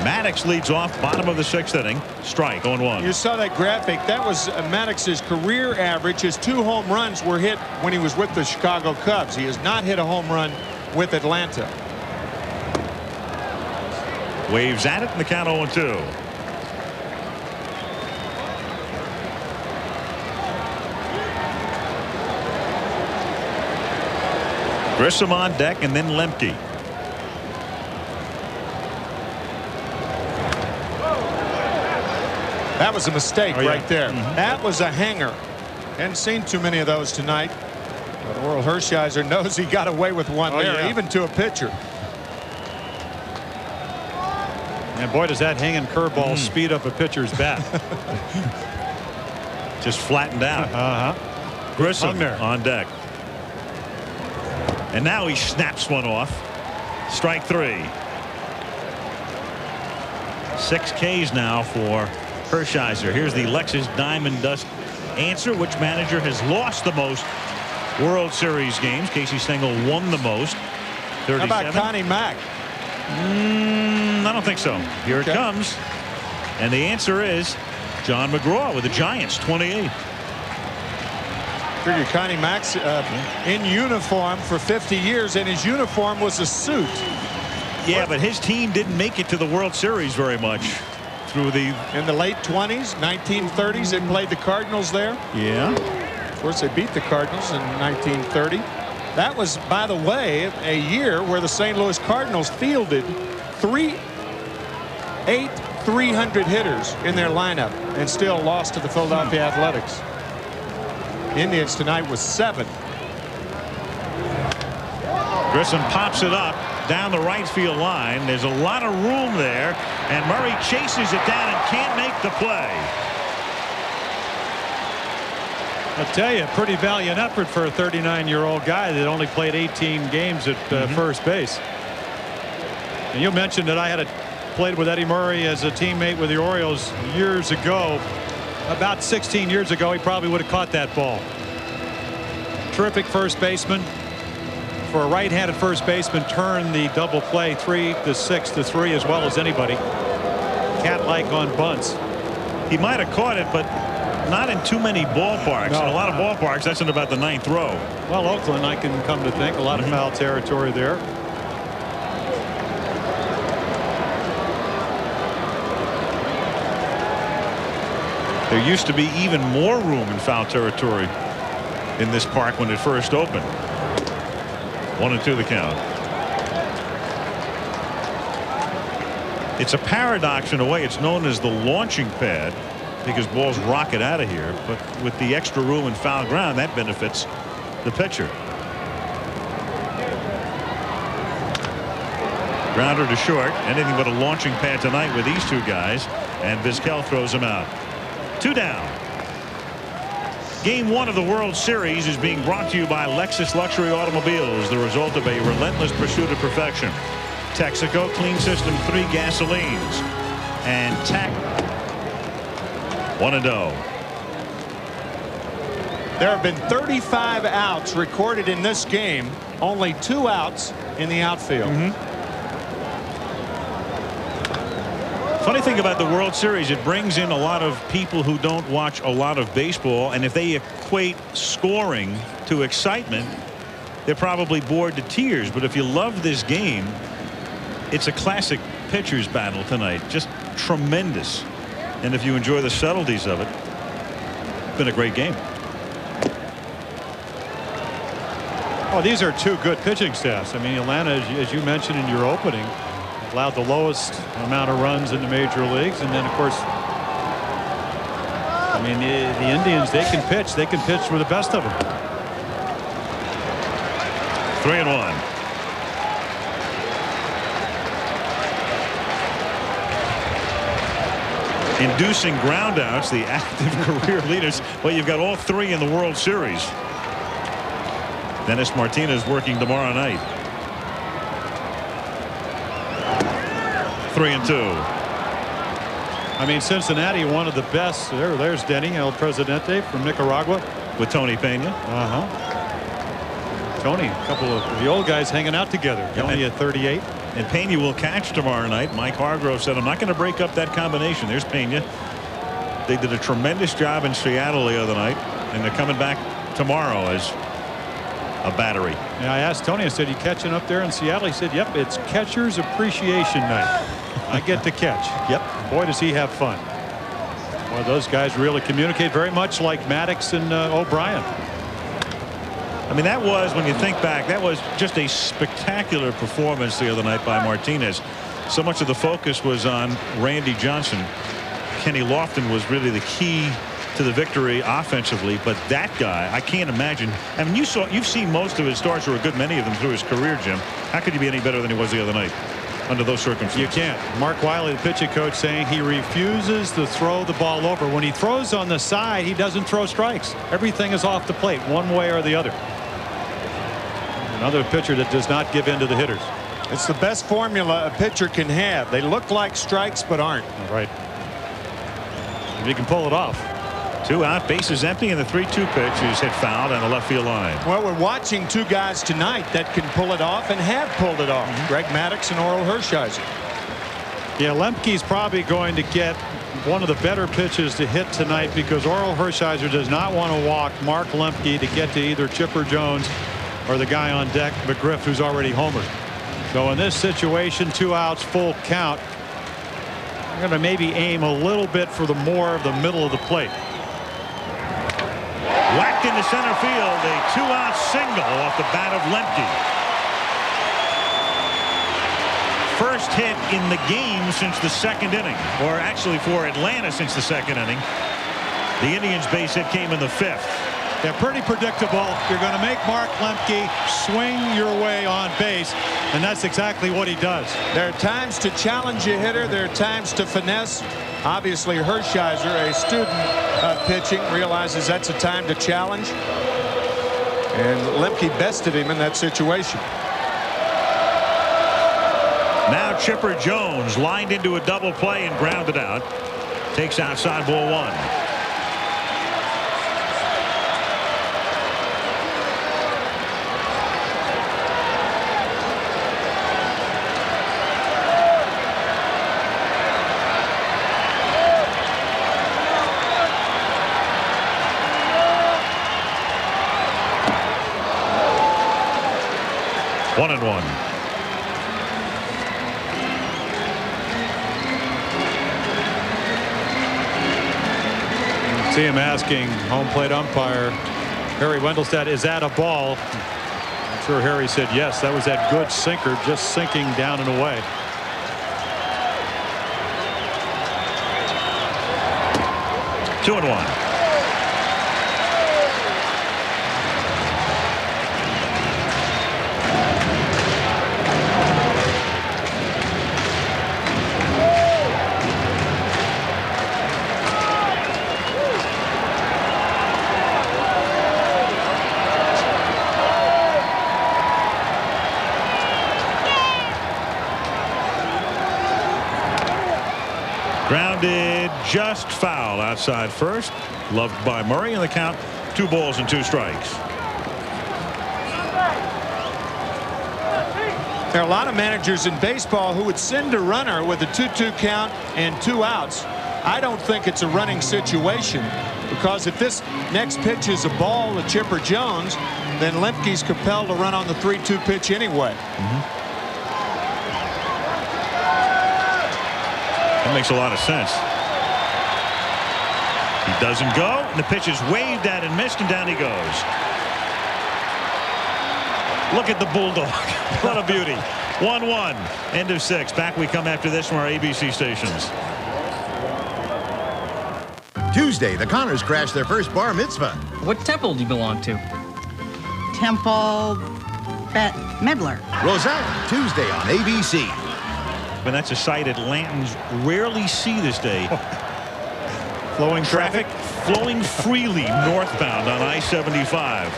Maddux leads off, bottom of the 6th inning. Strike, 0-1. You saw that graphic. That was Maddox's career average. His 2 home runs were hit when he was with the Chicago Cubs. He has not hit a home run with Atlanta. Waves at it, and the count 0-2. Grissom on deck, and then Lemke. That was a mistake right there. That was a hanger. Hadn't seen too many of those tonight. But Orel Hershiser knows he got away with one there, even to a pitcher. And boy, does that hanging curveball speed up a pitcher's bat. Just flattened out. Grissom on deck. And now he snaps one off. Strike 3. 6 Ks now for Hershiser. Here's the Lexus Diamond Dust answer. Which manager has lost the most World Series games? Casey Stengel won the most. 37. How about Connie Mack? I don't think so. Here it comes. And the answer is John McGraw with the Giants, 28. Figure Connie Mack's in uniform for 50 years, and his uniform was a suit. Yeah, but his team didn't make it to the World Series very much. In the late 20s, 1930s, they played the Cardinals there. Yeah. Of course, they beat the Cardinals in 1930. That was, by the way, a year where the St. Louis Cardinals fielded 300 hitters in their lineup and still lost to the Philadelphia Athletics. Indians tonight was 7. Grissom pops it up down the right field line. There's a lot of room there, and Murray chases it down and can't make the play. I'll tell you, pretty valiant effort for a 39-year-old guy that only played 18 games at first base. And you mentioned that I had played with Eddie Murray as a teammate with the Orioles years ago. About 16 years ago, he probably would have caught that ball. Terrific first baseman. For a right-handed first baseman, turn the double play 3-6 to 3 as well as anybody. Cat-like on bunts. He might have caught it, but not in too many ballparks. No, in a lot of ballparks, that's in about the 9th row. Well, Oakland, I can come to think, a lot of foul territory there. There used to be even more room in foul territory in this park when it first opened. 1-2 the count. It's a paradox in a way. It's known as the launching pad because balls rocket out of here, but with the extra room and foul ground, that benefits the pitcher. Grounder to short. Anything but a launching pad tonight with these 2 guys, and Vizquel throws him out. 2 down. Game 1 of the World Series is being brought to you by Lexus Luxury Automobiles, the result of a relentless pursuit of perfection. Texaco Clean System 3 gasolines, and TAC 1-0. There have been 35 outs recorded in this game, only 2 outs in the outfield. Funny thing about the World Series, it brings in a lot of people who don't watch a lot of baseball, and if they equate scoring to excitement, they're probably bored to tears. But if you love this game, it's a classic pitcher's battle tonight. Just tremendous. And if you enjoy the subtleties of it, been a great game. Oh, these are two good pitching staffs. I mean, Atlanta, as you mentioned in your opening, allowed the lowest amount of runs in the major leagues. And then, of course, I mean, the Indians, they can pitch. They can pitch with the best of them. 3-1. Inducing groundouts, the active career leaders. Well, you've got all three in the World Series. Dennis Martinez working tomorrow night. 3-2. I mean, Cincinnati, one of the best. There's Denny El Presidente from Nicaragua with Tony Pena. Tony, a couple of the old guys hanging out together. Tony at 38. And Pena will catch tomorrow night. Mike Hargrove said, I'm not going to break up that combination. There's Pena. They did a tremendous job in Seattle the other night, and they're coming back tomorrow as a battery. Yeah, I asked Tony, I said, you catching up there in Seattle? He said, yep, it's catcher's appreciation night. I get to catch. Yep. Boy, does he have fun. Boy, those guys really communicate very much like Maddox and O'Brien. I mean, that was, when you think back, that was just a spectacular performance the other night by Martinez. So much of the focus was on Randy Johnson. Kenny Lofton was really the key to the victory offensively, but that guy, I can't imagine. I mean, you've seen most of his starts, or a good many of them, through his career, Jim. How could he be any better than he was the other night under those circumstances? You can't. Mark Wiley, the pitching coach, saying he refuses to throw the ball over. When he throws on the side, he doesn't throw strikes. Everything is off the plate, one way or the other. Another pitcher that does not give in to the hitters. It's the best formula a pitcher can have. They look like strikes but aren't. Right. And he can pull it off. 2 out, bases empty, and the 3-2 pitch is hit foul down the left field line. Well, we're watching two guys tonight that can pull it off and have pulled it off. Greg Maddux and Orel Hershiser. Yeah, Lemke's probably going to get one of the better pitches to hit tonight, because Orel Hershiser does not want to walk Mark Lemke to get to either Chipper Jones or the guy on deck, McGriff, who's already homered. So in this situation, 2 outs, full count. I'm going to maybe aim a little bit for the more of the middle of the plate. Whacked into center field, a 2-out single off the bat of Lemke. First hit in the game since the 2nd inning, or actually for Atlanta since the 2nd inning. The Indians' base hit came in the 5th. They're pretty predictable. You're going to make Mark Lemke swing your way on base, and that's exactly what he does. There are times to challenge a hitter. There are times to finesse. Obviously, Hershiser, a student of pitching, realizes that's a time to challenge. And Lemke bested him in that situation. Now Chipper Jones lined into a double play and grounded out. Takes outside, ball 1. One and one. See him asking home plate umpire Harry Wendelstedt, is that a ball? I'm sure Harry said yes. That was that good sinker, just sinking down and away. Two and one. Grounded just foul outside first. Loved by Murray, and the count 2 balls and 2 strikes. There are a lot of managers in baseball who would send a runner with a 2-2 count and 2 outs. I don't think it's a running situation, because if this next pitch is a ball to Chipper Jones, then Lemke's compelled to run on the 3-2 pitch anyway. That makes a lot of sense. He Doesn't go. And the pitch is waved at and missed, and down he goes. Look at the Bulldog. What a beauty. 1-1. End of 6. Back we come after this from our ABC stations. Tuesday, the Connors crashed their first bar mitzvah. What temple do you belong to? Temple Bette Midler. Roseanne, Tuesday on ABC. And that's a sight Atlantans rarely see this day. Flowing traffic flowing freely northbound on I-75.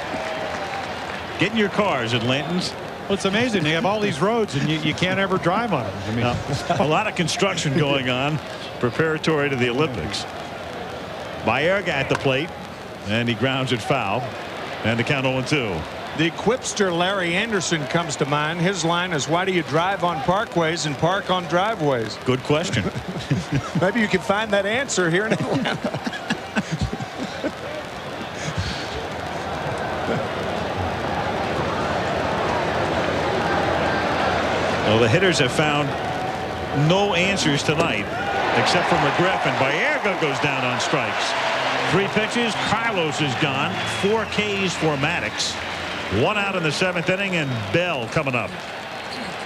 Get in your cars, Atlantans. Well, it's amazing. They have all these roads, and you can't ever drive on them. I mean, a lot of construction going on preparatory to the Olympics. Baerga at the plate, and he grounds it foul, and the count 0-2. The Quipster Larry Anderson comes to mind. His line is, why do you drive on parkways and park on driveways? Good question. Maybe you can find that answer here in Atlanta. Well, the hitters have found no answers tonight except for McGriff, and Baerga goes down on strikes. 3 pitches. Carlos is gone. 4 Ks for Maddox. 1 out in the 7th inning, and Bell coming up.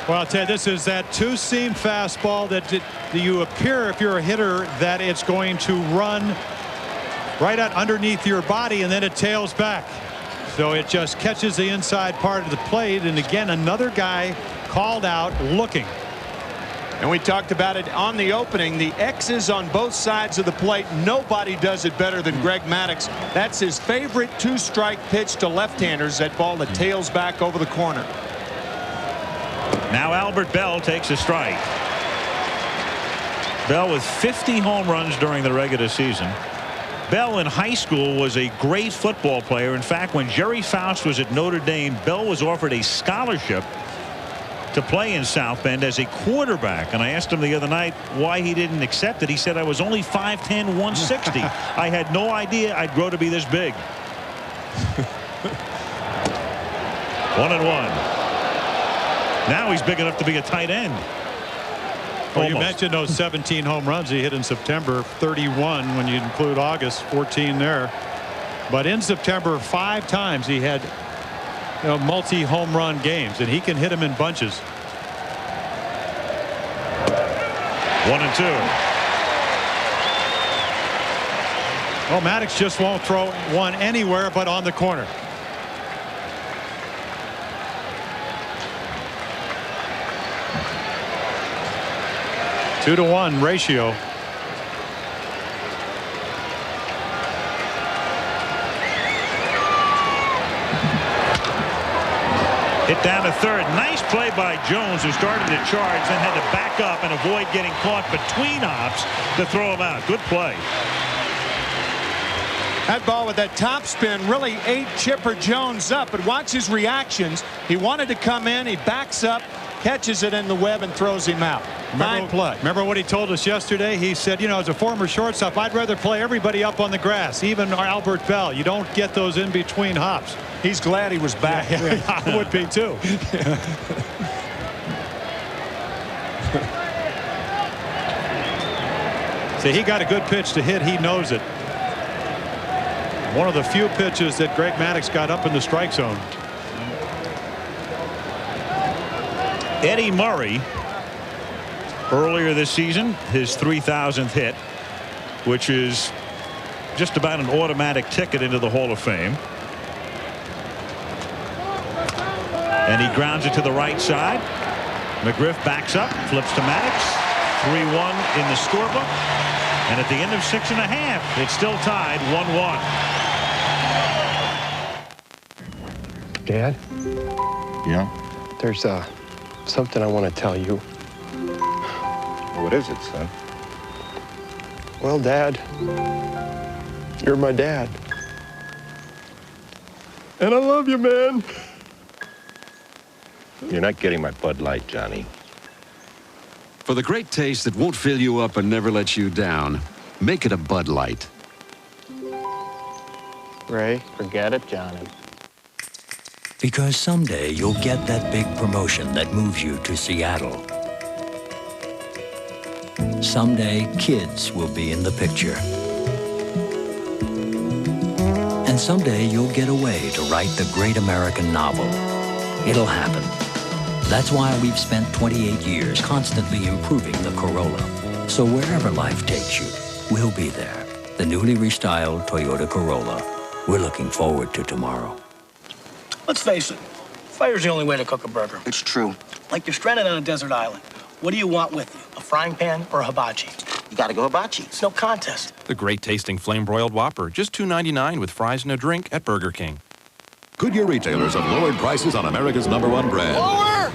Well, Ted, this is that two-seam fastball that you appear, if you're a hitter, that it's going to run right out underneath your body, and then it tails back. So it just catches the inside part of the plate, and again, another guy called out looking. And we talked about it on the opening. The X's on both sides of the plate. Nobody does it better than Greg Maddux. That's his favorite 2-strike pitch to left-handers. That ball that tails back over the corner. Now Albert Bell takes a strike. Bell with 50 home runs during the regular season. Bell in high school was a great football player. In fact, when Jerry Faust was at Notre Dame, Bell was offered a scholarship to play in South Bend as a quarterback, and I asked him the other night why he didn't accept it. He said, I was only 5'10", 160. I had no idea I'd grow to be this big. 1-1. Now he's big enough to be a tight end. Well, you mentioned those 17 home runs he hit in September, 31 when you include August, 14 there. But in September, 5 times he had multi-home run games, and he can hit them in bunches. 1-2. Well, Maddux just won't throw one anywhere but on the corner. A 2-to-1 ratio. Hit down to third. Nice play by Jones, who started to charge, then had to back up and avoid getting caught between hops to throw him out. Good play. That ball with that top spin really ate Chipper Jones up, but watch his reactions. He wanted to come in. He backs up, catches it in the web, and throws him out. Fine play. Remember what he told us yesterday? He said, as a former shortstop, I'd rather play everybody up on the grass, even Albert Bell. You don't get those in between hops. He's glad he was back. Yeah, I would be too. See, he got a good pitch to hit. He knows it. One of the few pitches that Greg Maddux got up in the strike zone. Eddie Murray, earlier this season, his 3,000th hit, which is just about an automatic ticket into the Hall of Fame. And he grounds it to the right side. McGriff backs up, flips to Maddux. 3-1 in the scorebook. And at the end of 6½, it's still tied 1-1. Dad? Yeah? There's something I want to tell you. What is it, son? Well, Dad, you're my dad. And I love you, man. You're not getting my Bud Light, Johnny. For the great taste that won't fill you up and never lets you down, make it a Bud Light. Ray, forget it, Johnny. Because someday you'll get that big promotion that moves you to Seattle. Someday kids will be in the picture. someday you'll get away to write the great American novel. It'll happen. That's why we've spent 28 years constantly improving the Corolla. So wherever life takes you, we'll be there. The newly restyled Toyota Corolla. We're looking forward to tomorrow. Let's face it, fire's the only way to cook a burger. It's true. Like you're stranded on a desert island. What do you want with you, a frying pan or a hibachi? You gotta go hibachi. It's no contest. The great tasting flame broiled Whopper, just $2.99 with fries and a drink at Burger King. Goodyear retailers have lowered prices on America's #1 brand. Lower!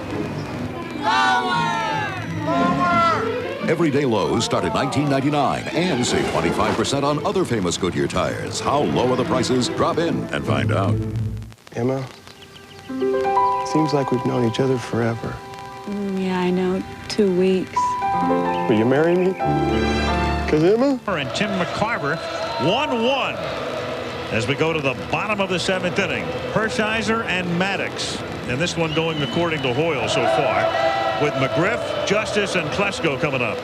Lower! Lower! Everyday lows start at $19.99 and save 25% on other famous Goodyear tires. How low are the prices? Drop in and find out. Emma, seems like we've known each other forever. Yeah, I know. 2 weeks. Will you marry me? 'Cause Emma? And Tim McCarver, 1-1. As we go to the bottom of the 7th inning, Hershiser and Maddox. And this one going according to Hoyle so far, with McGriff, Justice, and Klesko coming up.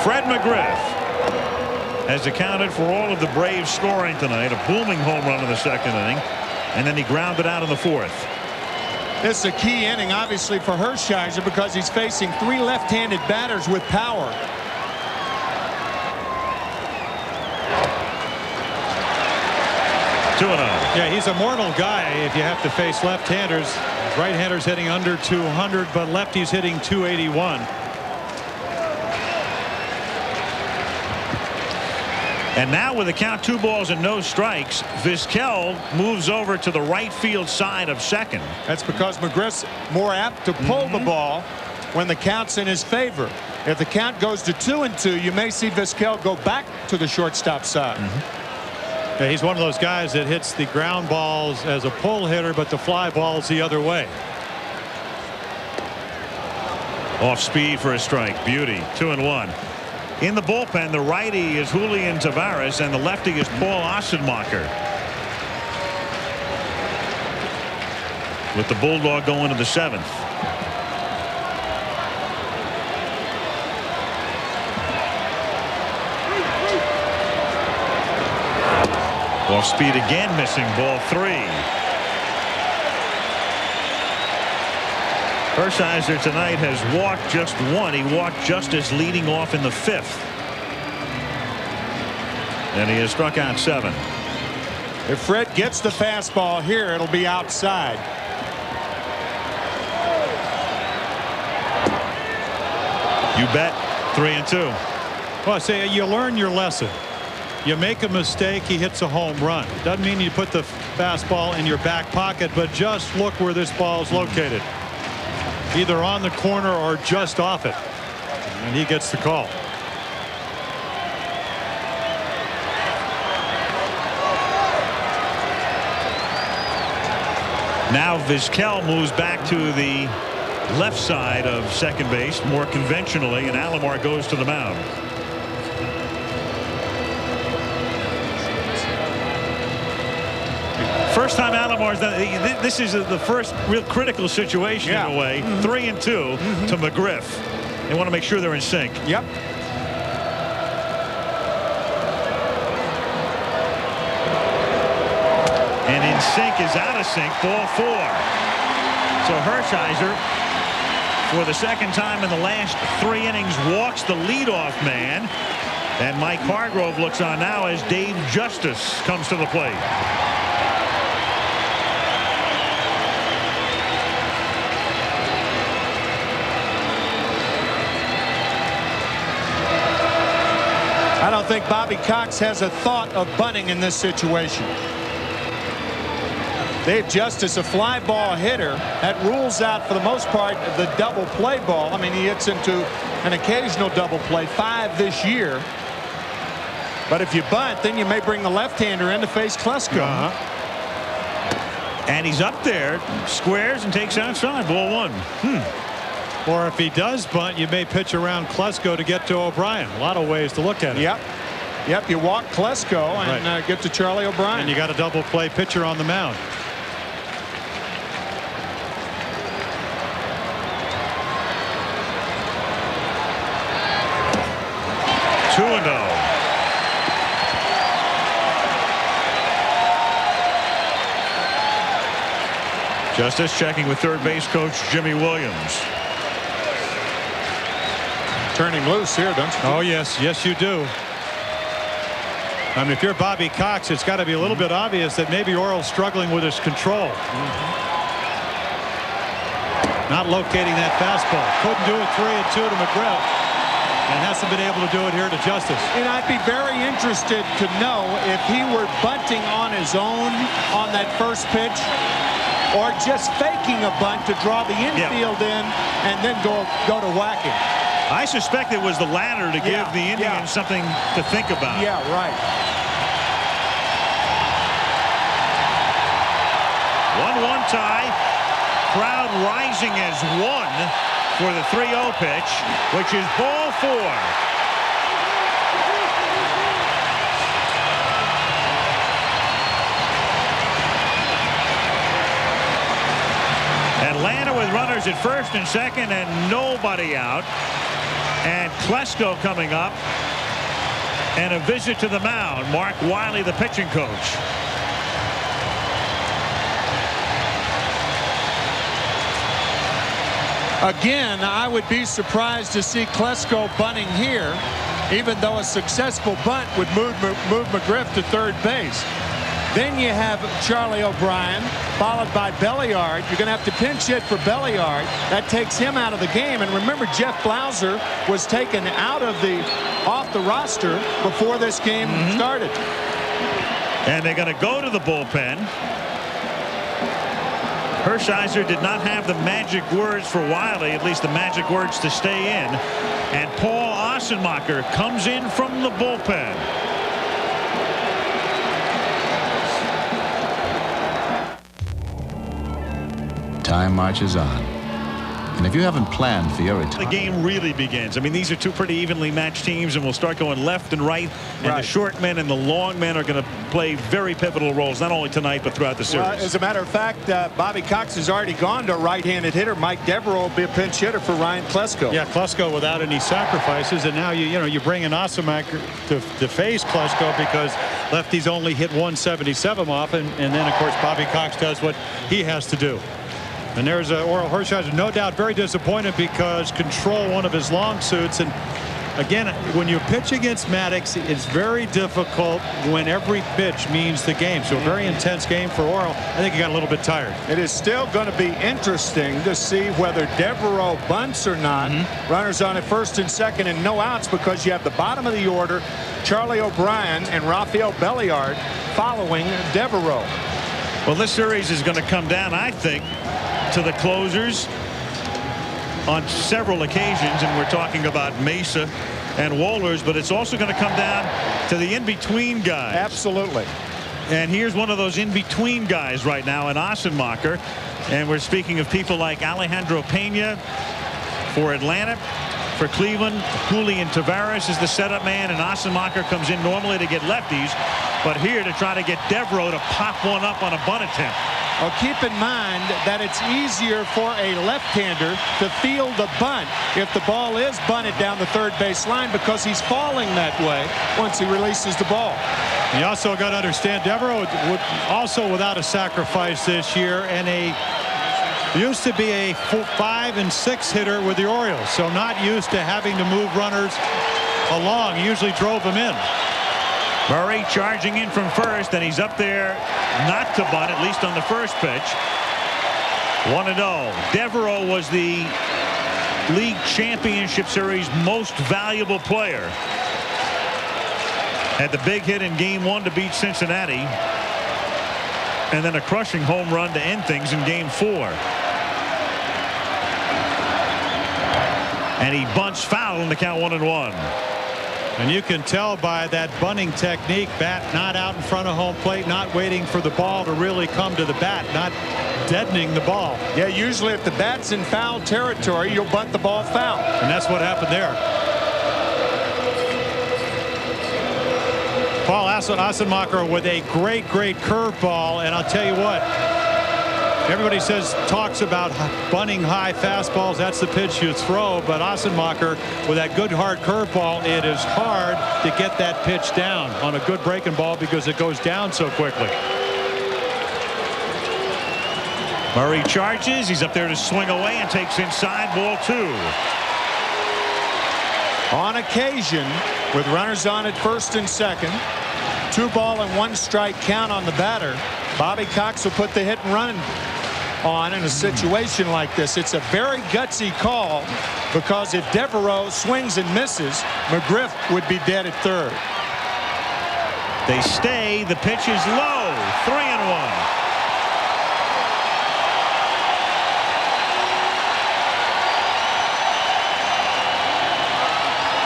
Fred McGriff has accounted for all of the Braves scoring tonight. A booming home run in the 2nd inning, and then he grounded out in the 4th. This is a key inning, obviously, for Hershiser because he's facing 3 left-handed batters with power. Yeah, he's a mortal guy if you have to face left-handers. Right-handers hitting under 200, but lefties hitting 281. And now with the count 2 balls and no strikes, Vizquel moves over to the right field side of second. That's because McGriff's more apt to pull the ball when the count's in his favor. If the count goes to 2-2, you may see Vizquel go back to the shortstop side. Yeah, he's one of those guys that hits the ground balls as a pull hitter, but the fly balls the other way. Off speed for a strike. Beauty. 2-1. In the bullpen, the righty is Julian Tavares and the lefty is Paul Ossenmacher. With the Bulldog going to the 7th. Off speed again, missing. Ball 3. Hershiser tonight has walked just 1. He walked Justice leading off in the 5th. And he has struck out 7. If Fred gets the fastball here, it'll be outside. You bet. 3-2. Well, I say you learn your lesson. You make a mistake, he hits a home run. Doesn't mean you put the fastball in your back pocket, but just look where this ball is located. Either on the corner or just off it. And he gets the call. Now Vizquel moves back to the left side of second base more conventionally, and Alomar goes to the mound. First time Alomar's done. This is the first real critical situation in a way. 3-2 to McGriff. They want to make sure they're in sync. Yep. And in sync is out of sync. Ball 4. So Hershiser, for the 2nd time in the last 3 innings, walks the leadoff man. And Mike Hargrove looks on now as Dave Justice comes to the plate. I don't think Bobby Cox has a thought of bunting in this situation. Dave Justice, a fly ball hitter, that rules out for the most part the double play ball. I mean, he hits into an occasional double play, 5 this year. But if you bunt, then you may bring the left-hander in to face Klesko. And he's up there, squares and takes outside. Ball 1. Or if he does bunt, you may pitch around Klesko to get to O'Brien. A lot of ways to look at it. Yep, you walk Klesko and get to Charlie O'Brien. And you got a double play pitcher on the mound. Justice checking with third base coach Jimmy Williams. Turning loose here, don't you? Oh, yes. Yes, you do. I mean, if you're Bobby Cox, it's got to be a little bit obvious that maybe Orel's struggling with his control. Not locating that fastball. Couldn't do it 3-2 to McGriff. And hasn't been able to do it here to Justice. And I'd be very interested to know if he were bunting on his own on that first pitch, or just faking a bunt to draw the infield in and then go to whacking. I suspect it was the latter to give the Indians something to think about. Yeah, right. 1-1 tie. Crowd rising as one for the 3-0 pitch, which is ball 4. Atlanta with runners at first and second and nobody out. And Klesko coming up. And a visit to the mound. Mark Wiley, the pitching coach. Again, I would be surprised to see Klesko bunting here, even though a successful bunt would move McGriff to third base. Then you have Charlie O'Brien, followed by Belliard. You're going to have to pinch hit for Belliard. That takes him out of the game. And remember, Jeff Blauser was taken off the roster before this game started. And they're going to go to the bullpen. Hershiser did not have the magic words for Wiley, at least the magic words to stay in. And Paul Ossenmacher comes in from the bullpen. Time marches on. And if you haven't planned for your retirement, the game really begins. I mean, these are two pretty evenly matched teams, and we'll start going left and right. And the short men and the long men are going to play very pivotal roles, not only tonight, but throughout the series. Well, as a matter of fact, Bobby Cox has already gone to a right-handed hitter. Mike Devereaux will be a pinch hitter for Ryan Klesko. Yeah, Klesko without any sacrifices, and now you bring in Ossenmacher to face Klesko because lefties only hit 177 off, and then of course Bobby Cox does what he has to do. And there's Orel Hershiser, no doubt very disappointed because control one of his long suits. And again, when you pitch against Maddox, it's very difficult when every pitch means the game. So a very intense game for Orel. I think he got a little bit tired. It is still going to be interesting to see whether Devereaux bunts or not. Runners on at first and second and no outs because you have the bottom of the order, Charlie O'Brien and Rafael Belliard following Devereaux. Well, this series is going to come down, I think, to the closers on several occasions, and we're talking about Mesa and Wohlers, but it's also going to come down to the in-between guys. Absolutely. And here's one of those in-between guys right now in Ossenmacher, and we're speaking of people like Alejandro Pena for Atlanta. For Cleveland, Julian Tavares is the setup man, and Ossenmacher comes in normally to get lefties, but here to try to get Devereaux to pop one up on a bunt attempt. Well, keep in mind that it's easier for a left-hander to field a bunt if the ball is bunted down the third base line because he's falling that way once he releases the ball. You also got to understand Devereaux also without a sacrifice this year, and used to be a 5 and 6 hitter with the Orioles, so not used to having to move runners along. He usually drove them in. Murray charging in from first, and he's up there not to bunt, at least on the first pitch. 1-0. Devereaux was the League Championship Series most valuable player. Had the big hit in Game 1 to beat Cincinnati, and then a crushing home run to end things in Game 4. And he bunts foul in the count 1-1. And you can tell by that bunting technique, bat not out in front of home plate, not waiting for the ball to really come to the bat, not deadening the ball. Yeah, usually if the bat's in foul territory, you'll bunt the ball foul. And that's what happened there. Paul Ossenmacher with a great curveball, and I'll tell you what, everybody talks about bunting high fastballs. That's the pitch you throw, but Ossenmacher with that good hard curveball, it is hard to get that pitch down on a good breaking ball because it goes down so quickly. Murray charges. He's up there to swing away and takes inside, ball 2. On occasion, with runners on at first and second, 2 ball and 1 strike count on the batter, Bobby Cox will put the hit and run on in a situation like this. It's a very gutsy call, because if Devereaux swings and misses, McGriff would be dead at third. They stay. The pitch is low. 3-1.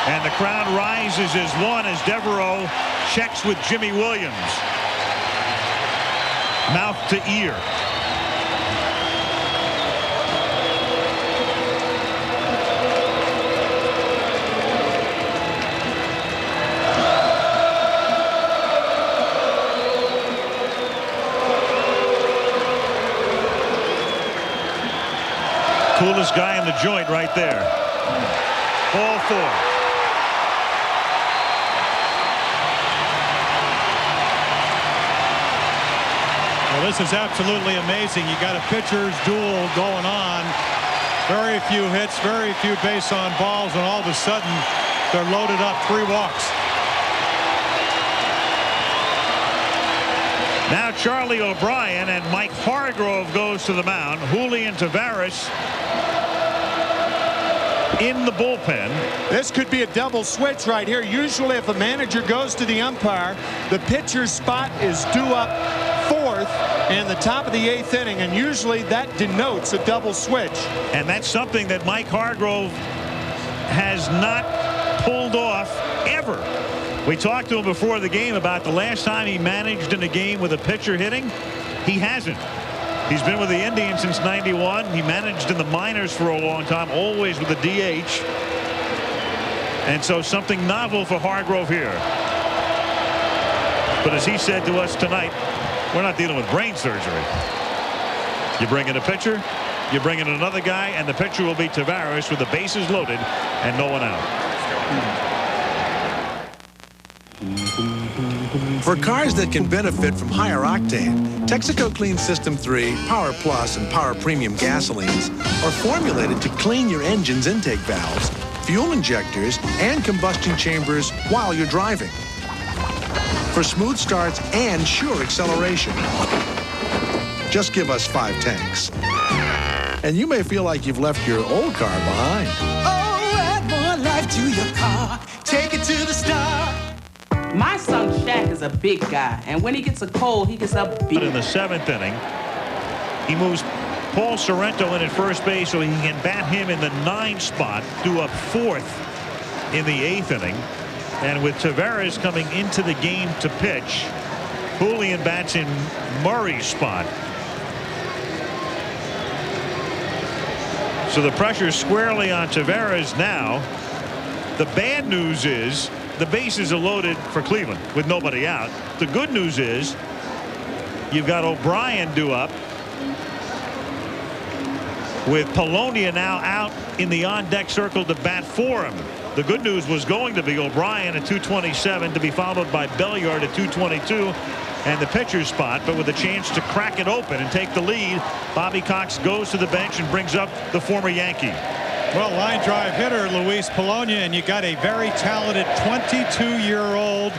And the crowd rises as one as Devereaux checks with Jimmy Williams. Mouth to ear. Coolest guy in the joint right there. Ball 4. Well, this is absolutely amazing. You got a pitcher's duel going on. Very few hits, very few base on balls, and all of a sudden they're loaded up. 3 walks. Now Charlie O'Brien and Mike Hargrove goes to the mound. Julian Taveras in the bullpen. This could be a double switch right here. Usually if a manager goes to the umpire, the pitcher's spot is due up 4th in the top of the 8th inning, and usually that denotes a double switch. And that's something that Mike Hargrove has not pulled off ever. We talked to him before the game about the last time he managed in a game with a pitcher hitting. He hasn't. He's been with the Indians since '91. He managed in the minors for a long time, always with the DH. And so something novel for Hargrove here. But as he said to us tonight, we're not dealing with brain surgery. You bring in a pitcher, you bring in another guy, and the pitcher will be Taveras with the bases loaded and no one out. For cars that can benefit from higher octane, Texaco Clean System 3, Power Plus, and Power Premium gasolines are formulated to clean your engine's intake valves, fuel injectors, and combustion chambers while you're driving. For smooth starts and sure acceleration. Just give us 5 tanks. And you may feel like you've left your old car behind. Oh, add more life to your car. Take it to the star. My son Shaq is a big guy, and when he gets a cold, he gets up big. In the 7th inning, he moves Paul Sorrento in at first base so he can bat him in the 9 spot, due up 4th in the 8th inning. And with Taveras coming into the game to pitch, Julian bats in Murray's spot. So the pressure squarely on Taveras now. The bad news is the bases are loaded for Cleveland with nobody out. The good news is you've got O'Brien due up with Polonia now out in the on-deck circle to bat for him. The good news was going to be O'Brien at 227 to be followed by Belliard at 222 and the pitcher's spot, but with a chance to crack it open and take the lead, Bobby Cox goes to the bench and brings up the former Yankee. Well, line drive hitter Luis Polonia, and you got a very talented 22-year-old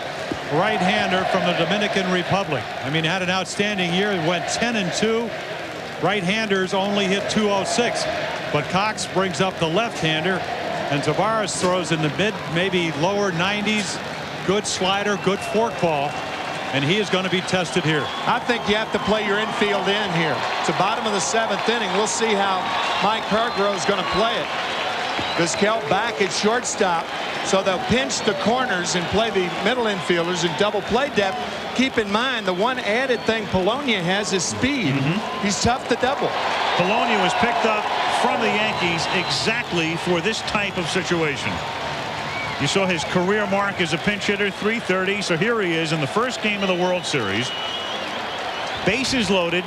right-hander from the Dominican Republic. I mean, had an outstanding year. He went 10-2. Right-handers only hit 206, but Cox brings up the left-hander, and Taveras throws in the mid, maybe lower 90s. Good slider, good forkball, and he is going to be tested here. I think you have to play your infield in here. It's the bottom of the 7th inning. We'll see how Mike Hargrove is going to play it. Vizquel back at shortstop, so they'll pinch the corners and play the middle infielders in double play depth. Keep in mind, the one added thing Polonia has is speed. He's tough to double. Polonia was picked up from the Yankees exactly for this type of situation. You saw his career mark as a pinch hitter, 330. So here he is in the first game of the World Series. Bases loaded,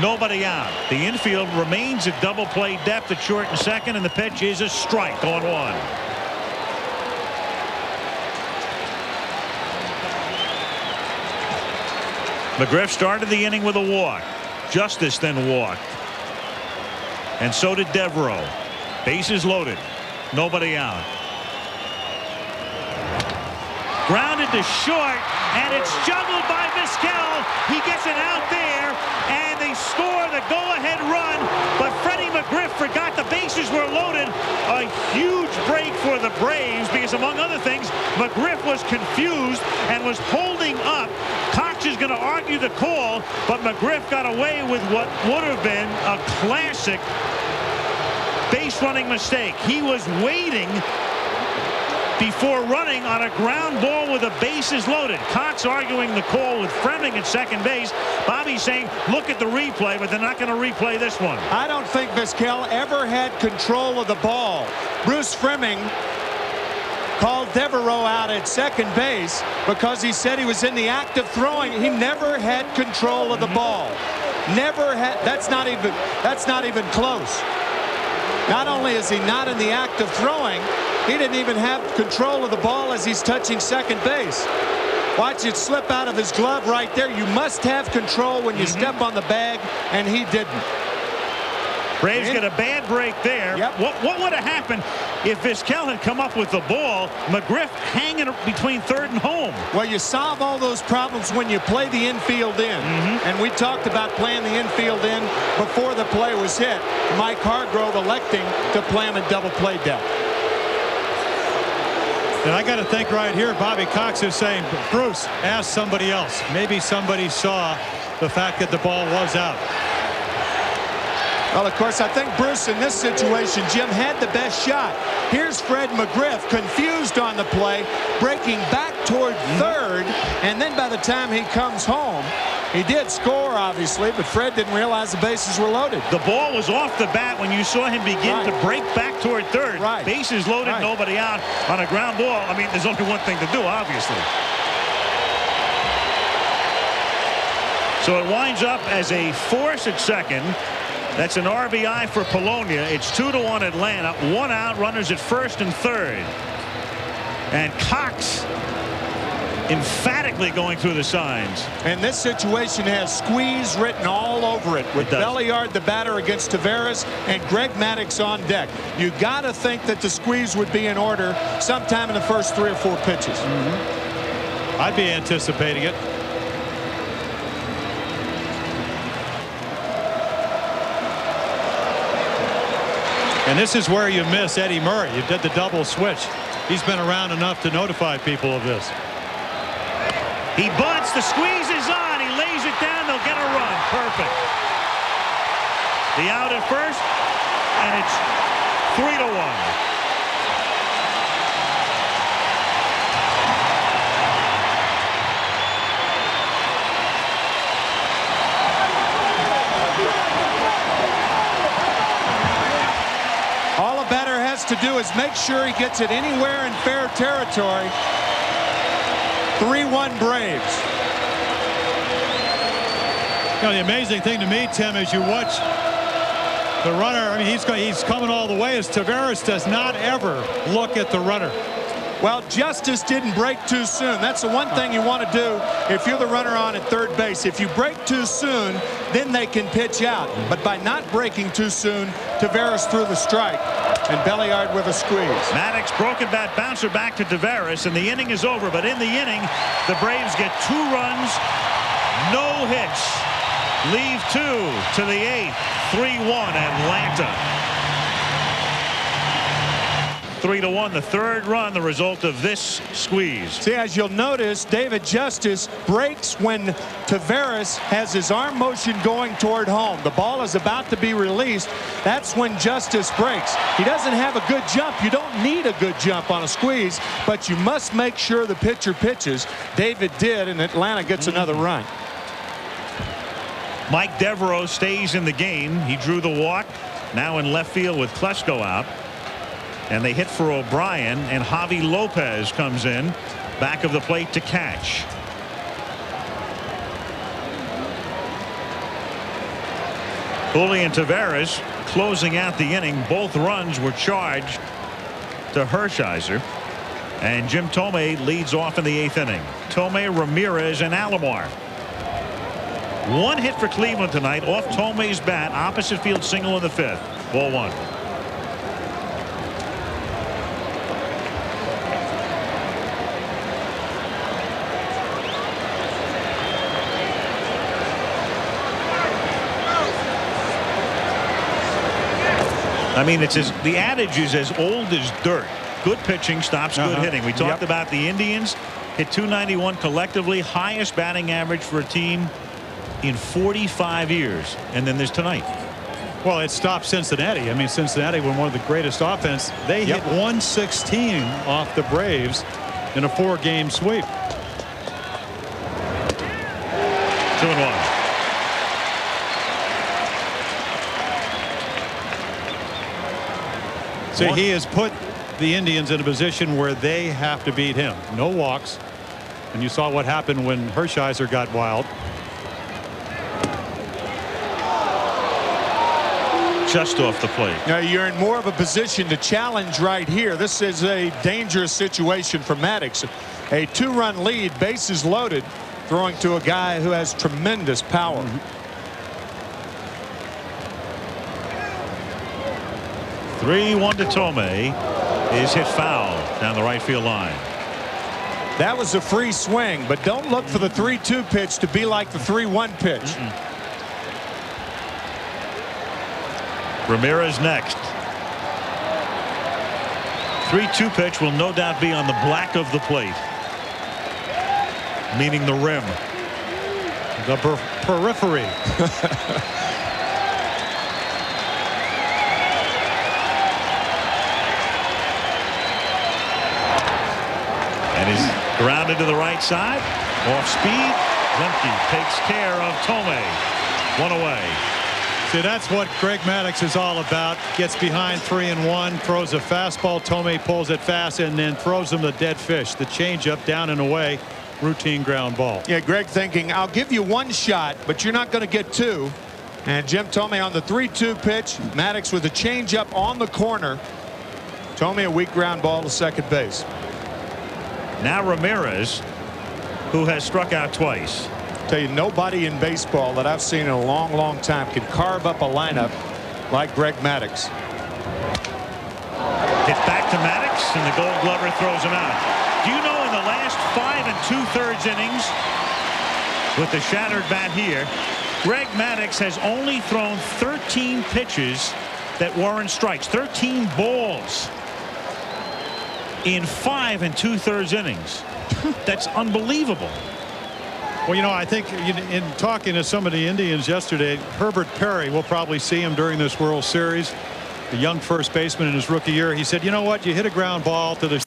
nobody out. The infield remains at double play depth at short and second, and the pitch is a strike on 1. McGriff started the inning with a walk. Justice then walked. And so did Devereaux. Bases loaded. Nobody out. Grounded to short, and it's juggled by Vizquel. He gets it out there, and they score the go-ahead run. But Freddie McGriff forgot the bases were loaded. A huge break for the Braves because, among other things, McGriff was confused and was holding up. Cox is going to argue the call, but McGriff got away with what would have been a classic base running mistake. He was waiting before running on a ground ball with the bases loaded. Cox arguing the call with Fleming at second base. Bobby saying, look at the replay, but they're not going to replay this one. I don't think Vizquel ever had control of the ball. Bruce Fleming called Devereaux out at second base because he said he was in the act of throwing. He never had control of the ball. Never had. That's not even close. Not only is he not in the act of throwing, he didn't even have control of the ball as he's touching second base. Watch it slip out of his glove right there. You must have control when you step on the bag, and he didn't. Braves get a bad break there. Yep. What would have happened if Vizquel had come up with the ball? McGriff hanging between third and home. Well, you solve all those problems when you play the infield in. And we talked about playing the infield in before the play was hit. Mike Hargrove electing to play him in double play depth. And I got to think right here, Bobby Cox is saying, Bruce, ask somebody else. Maybe somebody saw the fact that the ball was out. Well, of course, I think Bruce in this situation, Jim, had the best shot. Here's Fred McGriff, confused on the play, breaking back toward third, and then by the time he comes home, he did score, obviously, but Fred didn't realize the bases were loaded. The ball was off the bat when you saw him begin to break back toward third. Bases loaded, nobody out on a ground ball. I mean, there's only one thing to do, obviously. So it winds up as a force at second. That's an RBI for Polonia. It's 2-1 Atlanta. One out, runners at first and third. And Cox emphatically going through the signs. And this situation has squeeze written all over it, with Belliard, the batter, against Taveras, and Greg Maddux on deck. You got to think that the squeeze would be in order sometime in the first 3 or 4 pitches. I'd be anticipating it. And this is where you miss Eddie Murray. You did the double switch. He's been around enough to notify people of this. He bunts. The squeeze is on. He lays it down. They'll get a run. Perfect. The out at first, and it's 3-1. To do is make sure he gets it anywhere in fair territory. 3-1 Braves. You know, the amazing thing to me, Tim, is you watch the runner. I mean, he's coming all the way as Taveras does not ever look at the runner. Well, Justice didn't break too soon. That's the one thing you want to do if you're the runner on at third base. If you break too soon, then they can pitch out. But by not breaking too soon, Taveras threw the strike, and Belliard with a squeeze. Maddux broken bat bouncer back to Taveras, and the inning is over. But in the inning, the Braves get 2 runs, no hits. Leave 2 to the 8th. 3-1 Atlanta. 3-1, the third run, the result of this squeeze. See, as you'll notice, David Justice breaks when Taveras has his arm motion going toward home. The ball is about to be released. That's when Justice breaks. He doesn't have a good jump. You don't need a good jump on a squeeze, but you must make sure the pitcher pitches. David did, and Atlanta gets another run. Mike Devereaux stays in the game. He drew the walk. Now in left field with Klesko out. And they hit for O'Brien, and Javi Lopez comes in back of the plate to catch. Julian Taveras closing out the inning. Both runs were charged to Hershiser, and Jim Thome leads off in the 8th inning. Thome, Ramirez, and Alomar. One hit for Cleveland tonight off Thome's bat, opposite field single in the 5th. Ball one. I mean, the adage is as old as dirt. Good pitching stops good hitting. We talked about the Indians hit .291 collectively, highest batting average for a team in 45 years. And then there's tonight. Well, it stopped Cincinnati. I mean, Cincinnati were one of the greatest offense. They hit 116 off the Braves in a 4-game sweep. 2-1. So he has put the Indians in a position where they have to beat him. No walks. And you saw what happened when Hershiser got wild. Just off the plate. Now you're in more of a position to challenge right here. This is a dangerous situation for Maddox. A 2-run lead, bases loaded, throwing to a guy who has tremendous power. 3-1 to Tomei is hit foul down the right field line. That was a free swing, but don't look for the 3-2 pitch to be like the 3-1 pitch. Ramirez next. 3-2 pitch will no doubt be on the black of the plate, meaning the rim, the periphery. And he's grounded to the right side. Off speed. Lemke takes care of Tomei. 1 away. See, that's what Greg Maddux is all about. Gets behind 3-1, throws a fastball. Tomei pulls it fast and then throws him the dead fish. The changeup down and away. Routine ground ball. Yeah, Greg thinking, I'll give you 1 shot, but you're not going to get 2. And Jim Tomei on the 3-2 pitch. Maddux with a changeup on the corner. Tomei a weak ground ball to second base. Now Ramirez, who has struck out twice. Tell you, nobody in baseball that I've seen in a long time can carve up a lineup like Greg Maddux. Hit back to Maddux, and the Gold Glover throws him out. Do you know in the last 5 2/3 innings with the shattered bat here, Greg Maddux has only thrown 13 pitches that warrant strikes, 13 balls in 5 2/3 innings. That's unbelievable. Well, you know, I think in talking to some of the Indians yesterday, Herbert Perry, we'll probably see him during this World Series. The young first baseman in his rookie year. He said, you know what, you hit a ground ball to the